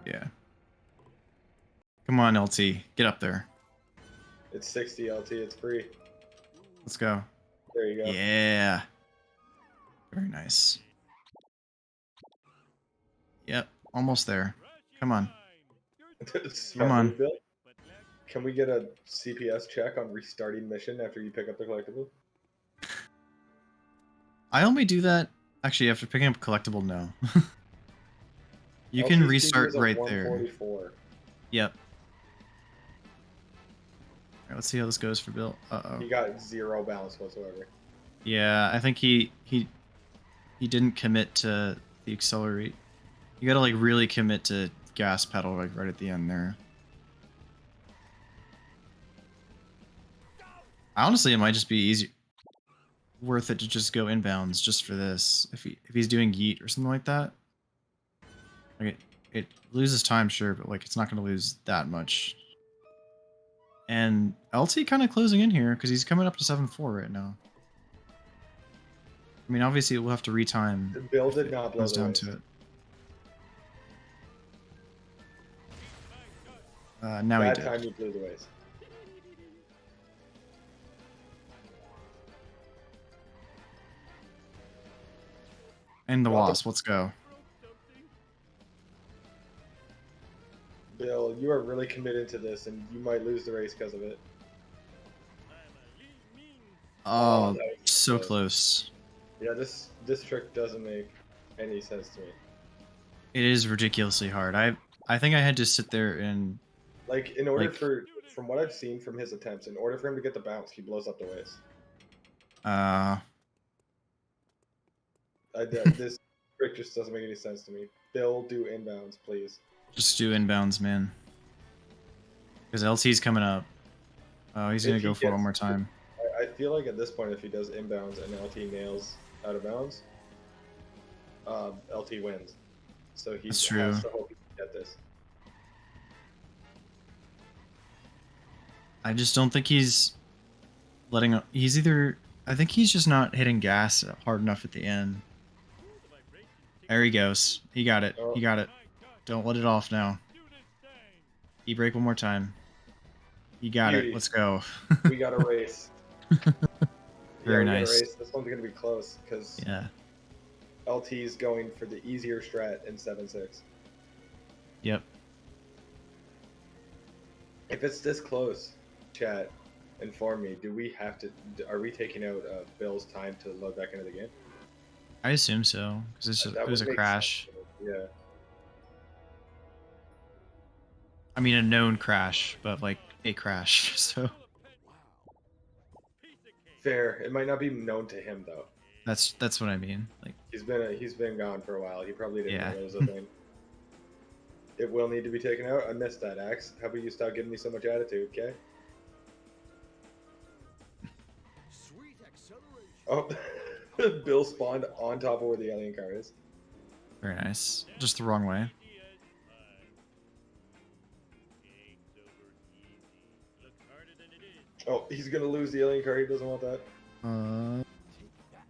Yeah. Come on, LT, get up there. It's 60 LT. It's free. Let's go. There you go. Yeah. Very nice. Yep, almost there. Come on. Smart Come on. move, Bill. Can we get a CPS check on restarting mission after you pick up the collectible? I only do that actually after picking up a collectible. No. You LT's can PB restart is a right there. 144. Yep. Alright, let's see how this goes for Bill. Uh-oh. He got 0 balance whatsoever. Yeah, I think he didn't commit to the accelerate. You gotta like really commit to gas pedal like right at the end there. Honestly, it might just be easy, worth it to just go inbounds just for this. If he's doing yeet or something like that, like it loses time, sure, but like it's not gonna lose that much. And LT kind of closing in here because he's coming up to 7-4 right now. I mean, obviously we'll have to retime. Bill did not blow Comes the down waist. to it. Now That he time did. you blew the waist. And the Got the- wasp. Let's go. Bill, you are really committed to this, and you might lose the race because of it. Oh, that was so close. close. Yeah, this trick doesn't make any sense to me. It is ridiculously hard. I think I had to sit there and Like, in order Like- from what I've seen from his attempts, in order for him to get the bounce, he blows up the waist. This trick just doesn't make any sense to me. Bill, do inbounds, please. just do inbounds, man. Because LT's coming up. Oh, he's If gonna he go for it one gets- more time. I feel like at this point, if he does inbounds and LT nails out of bounds, LT wins. So he That's has true. to hope he can get this. I just don't think he's letting. He's either. I think he's just not hitting gas hard enough at the end. There he goes. He got it. Oh. He got it. Don't let it off now. E-brake one more time. He got Beauty. it. Let's go. We got a race. Very we got a nice. race. This one's gonna be close because Yeah. LT's going for the easier strat in 7-6. Yep. If it's this close, chat, inform me. Do we have to? Are we taking out Bill's time to load back into the game? I assume so because That it was would a make crash. sense. Yeah. I mean, a known crash, but like a crash. So Fair. It might not be known to him though. that's what I mean. Like, He's been gone for a while. He probably didn't Yeah. know it was a thing. It will need to be taken out. I missed that, Axe. How about you stop giving me so much attitude, okay? Sweet acceleration. Oh, Bill spawned on top of where the alien car is. very nice. Just the wrong way. Oh, he's gonna lose the alien car. He doesn't want that. Uh, Take that,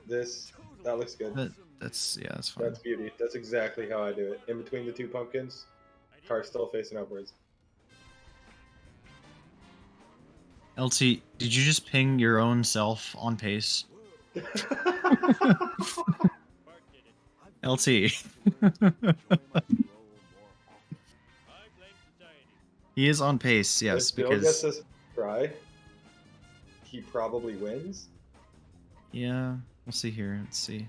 Springfield. That looks good. That's fine. That's beauty. That's exactly how I do it. In between the two pumpkins, car still facing upwards. LT, did you just ping your own self on pace? LT. He is on pace, yes, If Bill gets because this try, he probably wins. yeah, we'll see here. Let's see.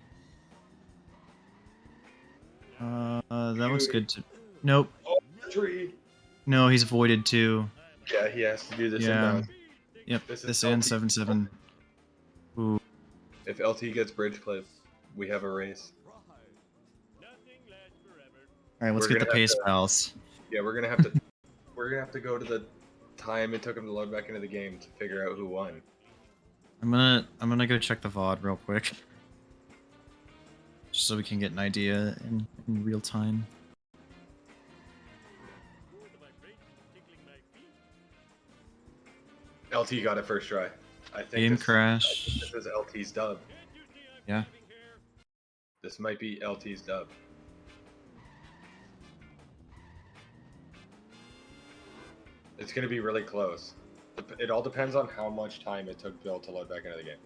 That looks good to. Nope. Oh, tree. No, he's voided too. Yeah, he has to do this Yeah. inbound. Yep. This is This and LT. 7-7. Ooh. If LT gets bridge play, we have a race. All right, let's We're get the gonna have pace to- pals. Yeah, we're gonna have to. We're gonna have to go to the time it took him to load back into the game to figure out who won. I'm gonna go check the VOD real quick, just so we can get an idea in real time. LT got it first try. I think Game this, crash. I think this is LT's dub. Yeah. This might be LT's dub. It's gonna be really close. It all depends on how much time it took Bill to load back into the game.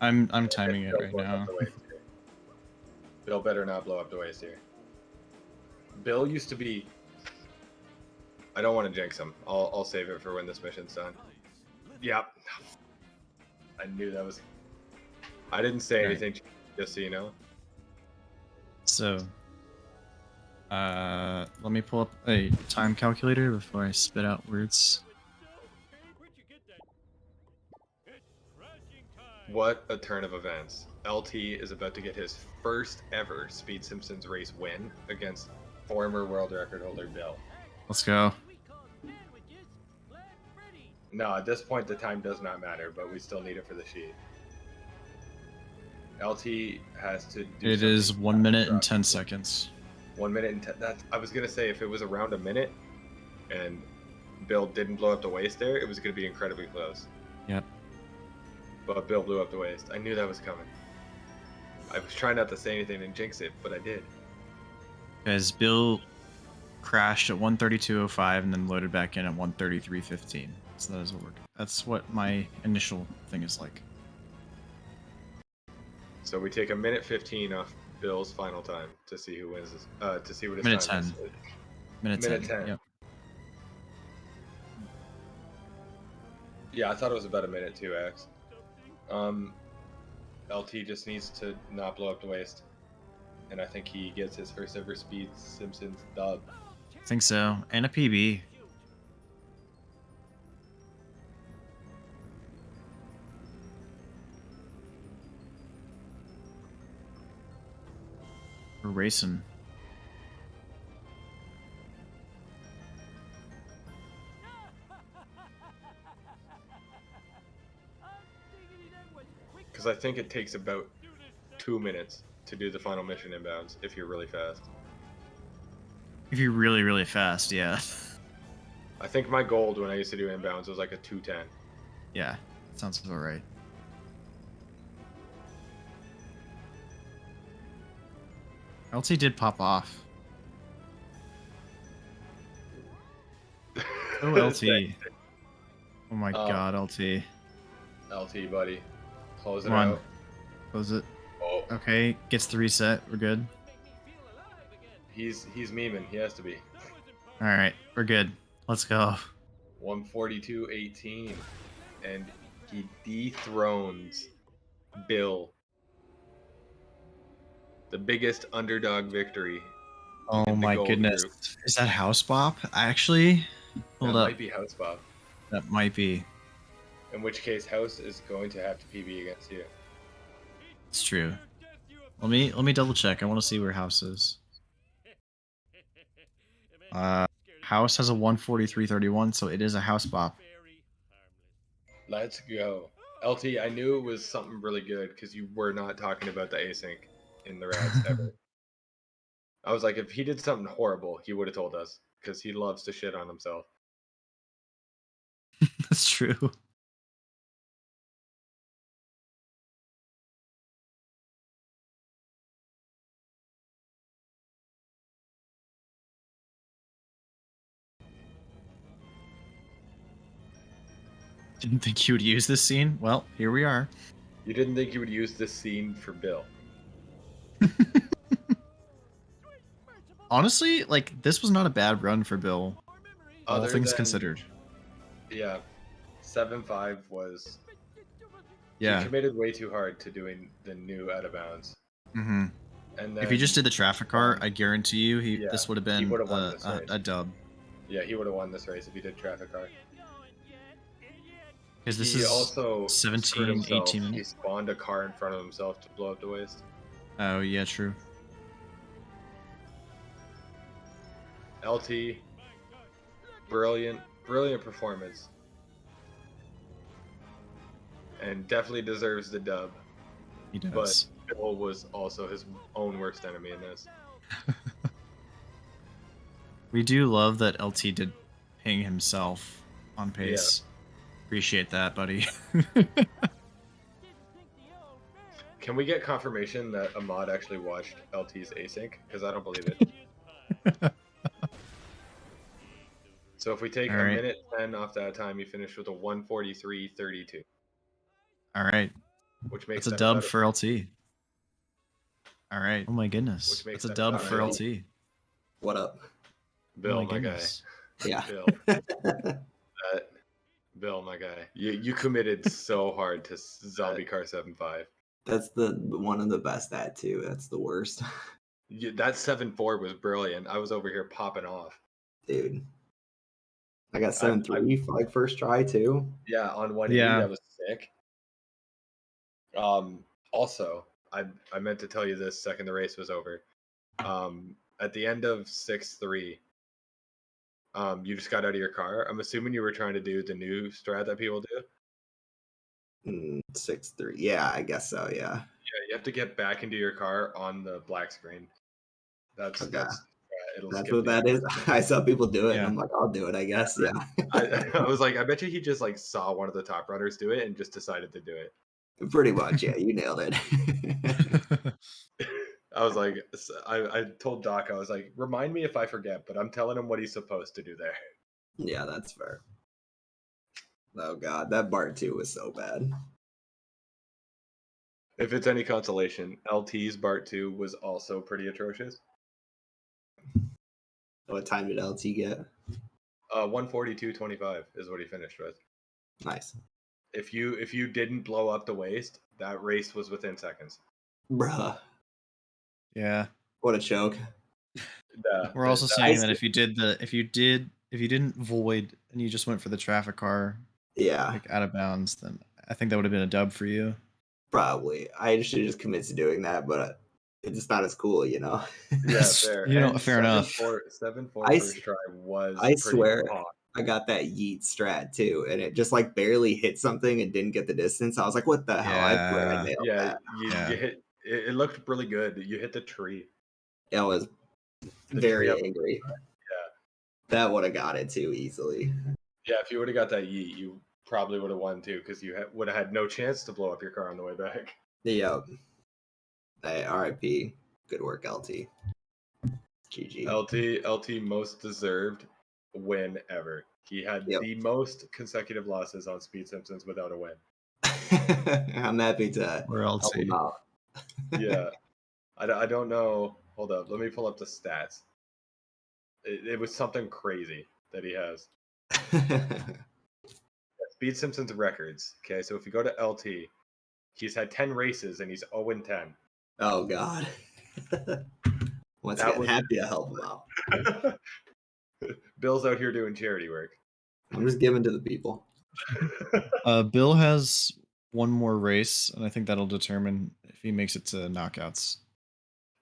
I'm timing it Bill right blowing up now. the waist here. Bill better not blow up the waist here. Bill used to be. I don't want to jinx him. I'll save it for when this mission's done. Yep. I knew that was. I didn't say Right. anything, just so you know. So, let me pull up a time calculator before I spit out words. What a turn of events. LT is about to get his first ever Speed Simpsons race win against former world record holder Bill. Let's go. No, at this point the time does not matter, but we still need it for the sheet. LT has to do It is something 1 minute and drop. 10 seconds. 1 minute and 10. I was gonna say if it was around a minute and Bill didn't blow up the waist there, it was gonna be incredibly close. Yep. But Bill blew up the waist. I knew that was coming. I was trying not to say anything and jinx it, but I did. Because Bill crashed at 132.05 and then loaded back in at 133.15. So that doesn't work. That's what my initial thing is like. So we take a minute 15 off Bill's final time to see who wins this, to see what his Minute time 10. is. Minute 10. 10. Yep. Yeah, I thought it was about a minute too, X. LT just needs to not blow up the waist. And I think he gets his first ever Speed Simpsons dub. I think so. And a PB. We're racing. Because I think it takes about 2 minutes to do the final mission inbounds if you're really fast. If you're really, really fast, yeah. I think my gold when I used to do inbounds was like a 2:10. Yeah, sounds about right. LT did pop off. Oh, LT. Oh my god, LT. LT, buddy. Close it Come on. out. Close it. Oh, Okay, gets the reset. We're good. he's memeing. He has to be. Alright, we're good. Let's go. 142.18. And he dethrones Bill. The biggest underdog victory. Oh in the my gold goodness. group. Is that House Bop? Actually, hold that up. might be House Bob. That might be. In which case, House is going to have to PB against you. It's true. Let me double check. I want to see where House is. House has a 143.31, so it is a House Bop. Let's go. LT, I knew it was something really good because you were not talking about the async in the rats ever. I was like, if he did something horrible, he would have told us because he loves to shit on himself. That's true. Didn't think you would use this scene. Well, here we are. You didn't think you would use this scene for Bill. Honestly, like this was not a bad run for Bill, all Other things than- considered. Yeah, 7-5 was. Yeah. He committed way too hard to doing the new out of bounds. Mm-hmm. And then If he just did the traffic car, I guarantee you, yeah, this would have he been would've won this race. a dub. Yeah, he would have won this race if he did traffic car. Because this He is also screwed 17, himself. 18 He minutes. spawned a car in front of himself to blow up the waste. Oh yeah, true. LT, brilliant performance, and definitely deserves the dub. He does. But Bill was also his own worst enemy in this. We do love that LT did ping himself on pace. Appreciate that, buddy. Can we get confirmation that Ahmad actually watched LT's async? Because I don't believe it. So if we take All a right. minute 10 off that time, you finish with a 1:43.32, All right. which makes That's a 7 out dub of- for LT. All right. Oh my goodness. Which makes That's a 7 dub out of for 10. LT. What up? Bill, oh my guy. goodness. Yeah. Bill, Bill, my guy. You committed so hard to Zombie Car 7.5. That's the one of the best at too. That's the worst. That 7.4 was brilliant. I was over here popping off. Dude. I got 7.3 for like first try too. Yeah, on 180, Yeah. that was sick. Also, I meant to tell you this second the race was over. At the end of 6-3, you just got out of your car. I'm assuming you were trying to do the new strat that people do. 6.3. Yeah, I guess so. Yeah. Yeah, you have to get back into your car on the black screen. That's Okay. that's it'll That's skip what the- that is. I saw people do it, Yeah. and I'm like, I'll do it. I guess. Yeah. I was like, I bet you he just like saw one of the top runners do it and just decided to do it. Pretty much. Yeah, you nailed it. I was like, I told Doc, I was like, remind me if I forget, but I'm telling him what he's supposed to do there. Yeah, that's fair. Oh god, that Bart 2 was so bad. If it's any consolation, LT's Bart 2 was also pretty atrocious. What time did LT get? 142.25 is what he finished with. Nice. If you didn't blow up the waste, that race was within seconds. Bruh. Yeah. What a choke. We're also that- saying that if you didn't void and you just went for the traffic car Yeah, like out of bounds, then I think that would have been a dub for you. probably. I should just commit to doing that, but it's not as cool, you know? Yeah, fair. You know, And fair enough. 7.4 I first try was I pretty swear. hot. I got that yeet strat too, and it just like barely hit something and didn't get the distance. I was like, what the hell? I swear I Yeah. nailed Yeah, that. you hit it looked really good. You hit the tree. I was The very tree up- angry. Yeah. That would have got it too easily. Yeah, if you would have got that yeet, you probably would have won too, because you would have had no chance to blow up your car on the way back. Yep. Hey, RIP. Good work, LT. GG. LT most deserved win ever. He had Yep. the most consecutive losses on Speed Simpsons without a win. I'm happy to Or help LT. him out. Yeah. I don't know. Hold up. Let me pull up the stats. It was something crazy that he has. Speed Simpsons records. Okay, so if you go to LT, he's had 10 races and he's 0-10. Oh God. Once That again, was- happy to help him out. Bill's out here doing charity work. I'm just giving to the people. Bill has one more race, and I think that'll determine if he makes it to knockouts.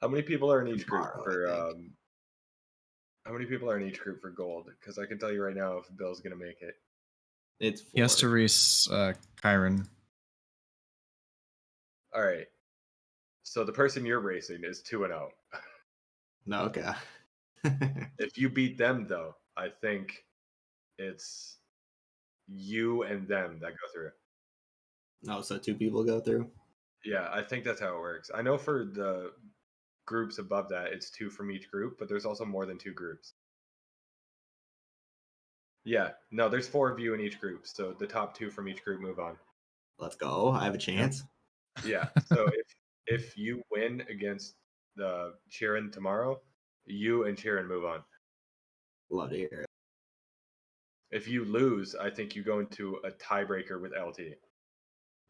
How many people are in each group Tomorrow, for I think. how many people are in each group for gold? Because I can tell you right now if Bill's gonna make it. It's He has to 4. race Kyron. All right. So the person you're racing is 2-0. No, okay. If you beat them though, I think it's you and them that go through. No, so 2 people go through. Yeah, I think that's how it works. I know for the groups above that, it's 2 from each group, but there's also more than 2 groups. Yeah, no, there's 4 of you in each group, so the top 2 from each group move on. Let's go. I have a chance. Yeah, so if you win against the Sheeran tomorrow, you and Sheeran move on. Love to hear it. If you lose, I think you go into a tiebreaker with LT,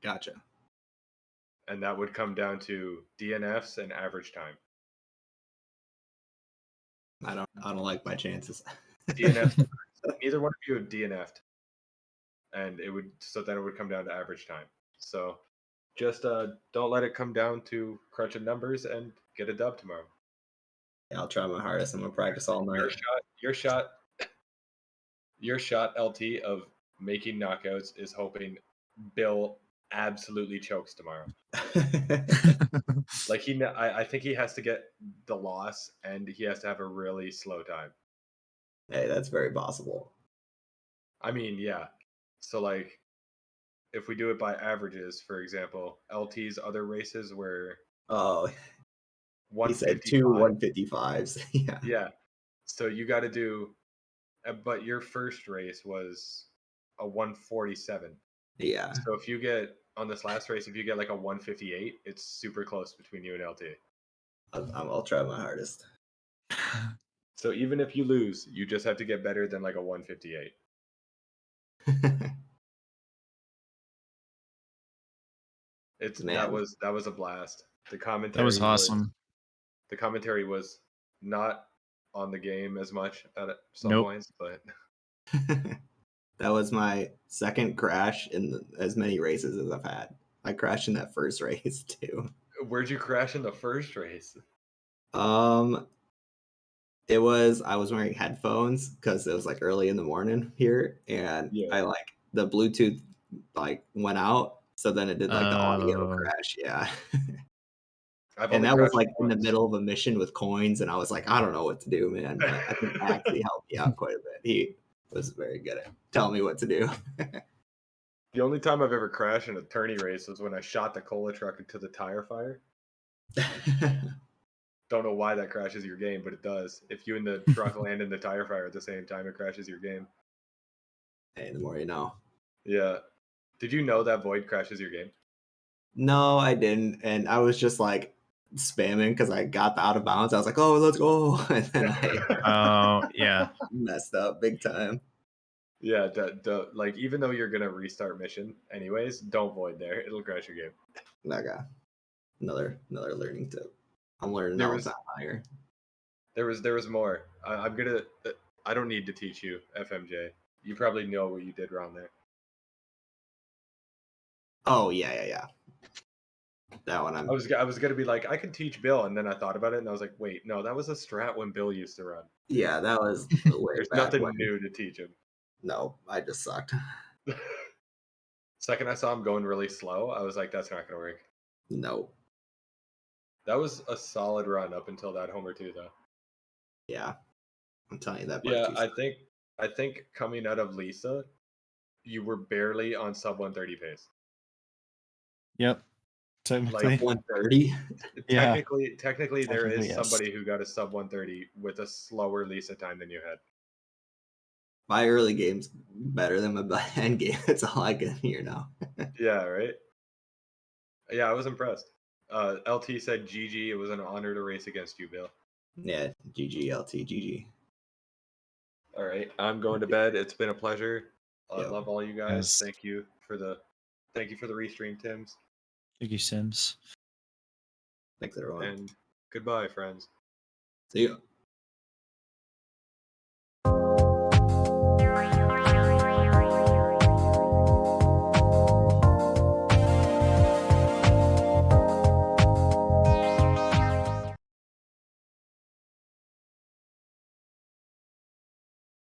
Gotcha. and that would come down to DNFs and average time. I don't like my chances. DNFs, neither one of you have DNF'd, and then it would come down to average time. So just don't let it come down to crunching numbers and get a dub tomorrow. I'll try my hardest. I'm gonna practice all night. Your shot, LT, of making knockouts is hoping Bill absolutely chokes tomorrow. Like I think he has to get the loss, and he has to have a really slow time. Hey, that's very possible. I mean, yeah. So like, if we do it by averages, for example, LT's other races were Oh, he said 155. 155s. Yeah. Yeah. So you got to do, but your first race was a 147. Yeah. So if you get on this last race, if you get like a 158, it's super close between you and LT. I'll try my hardest. So even if you lose, you just have to get better than like a 158. Man. That was a blast. The commentary That was awesome. The commentary was not on the game as much at some Nope. points, but That was my second crash in as many races as I've had. I crashed in that first race too. where'd you crash in the first race? It was I was wearing headphones because it was like early in the morning here, and Yeah. I like the Bluetooth like went out, so then it did like the audio Oh. crash. Yeah. I've And only that was crashed like in the once. middle of a mission with coins, and I was like, I don't know what to do, man. But I think actually helped me out quite a bit. He was very good at telling me what to do. The only time I've ever crashed in a tourney race was when I shot the cola truck into the tire fire. Don't know why that crashes your game, but it does. If you and the truck land in the tire fire at the same time, it crashes your game. Hey, the more you know. Yeah. Did you know that void crashes your game? No, I didn't, and I was just like spamming because I got the out of bounds. I was like, "Oh, let's go!" And then I Oh, yeah. messed up big time. Yeah, like even though you're gonna restart mission anyways, don't void there. It'll crash your game. Okay, another learning tip. I'm learning There all the was time higher. there was more. I'm gonna. I don't need to teach you, FMJ. You probably know what you did wrong there. Oh yeah. That one I was gonna be like, I could teach Bill, and then I thought about it, and I was like, wait, no, that was a strat when Bill used to run. yeah, that was way There's back nothing when. new to teach him. No, I just sucked. Second I saw him going really slow, I was like, that's not gonna work. No. That was a solid run up until that homer two, though. Yeah, I'm telling you that. Yeah, I think coming out of Lisa, you were barely on sub 130 pace. Yep. Technically. Like 130. Yeah. Technically, there is Technically, yes. somebody who got a sub 130 with a slower Lisa time than you had. My early game's better than my end game. That's all I can hear now. Yeah, right. Yeah, I was impressed. LT said, "GG, it was an honor to race against you, Bill." Yeah, GG LT, GG. All right, I'm going to bed. It's been a pleasure. I Yep. love all you guys. Yes. Thank you for the restream, Tim's, Thank you, Sims. Thanks everyone. and goodbye, friends. See you.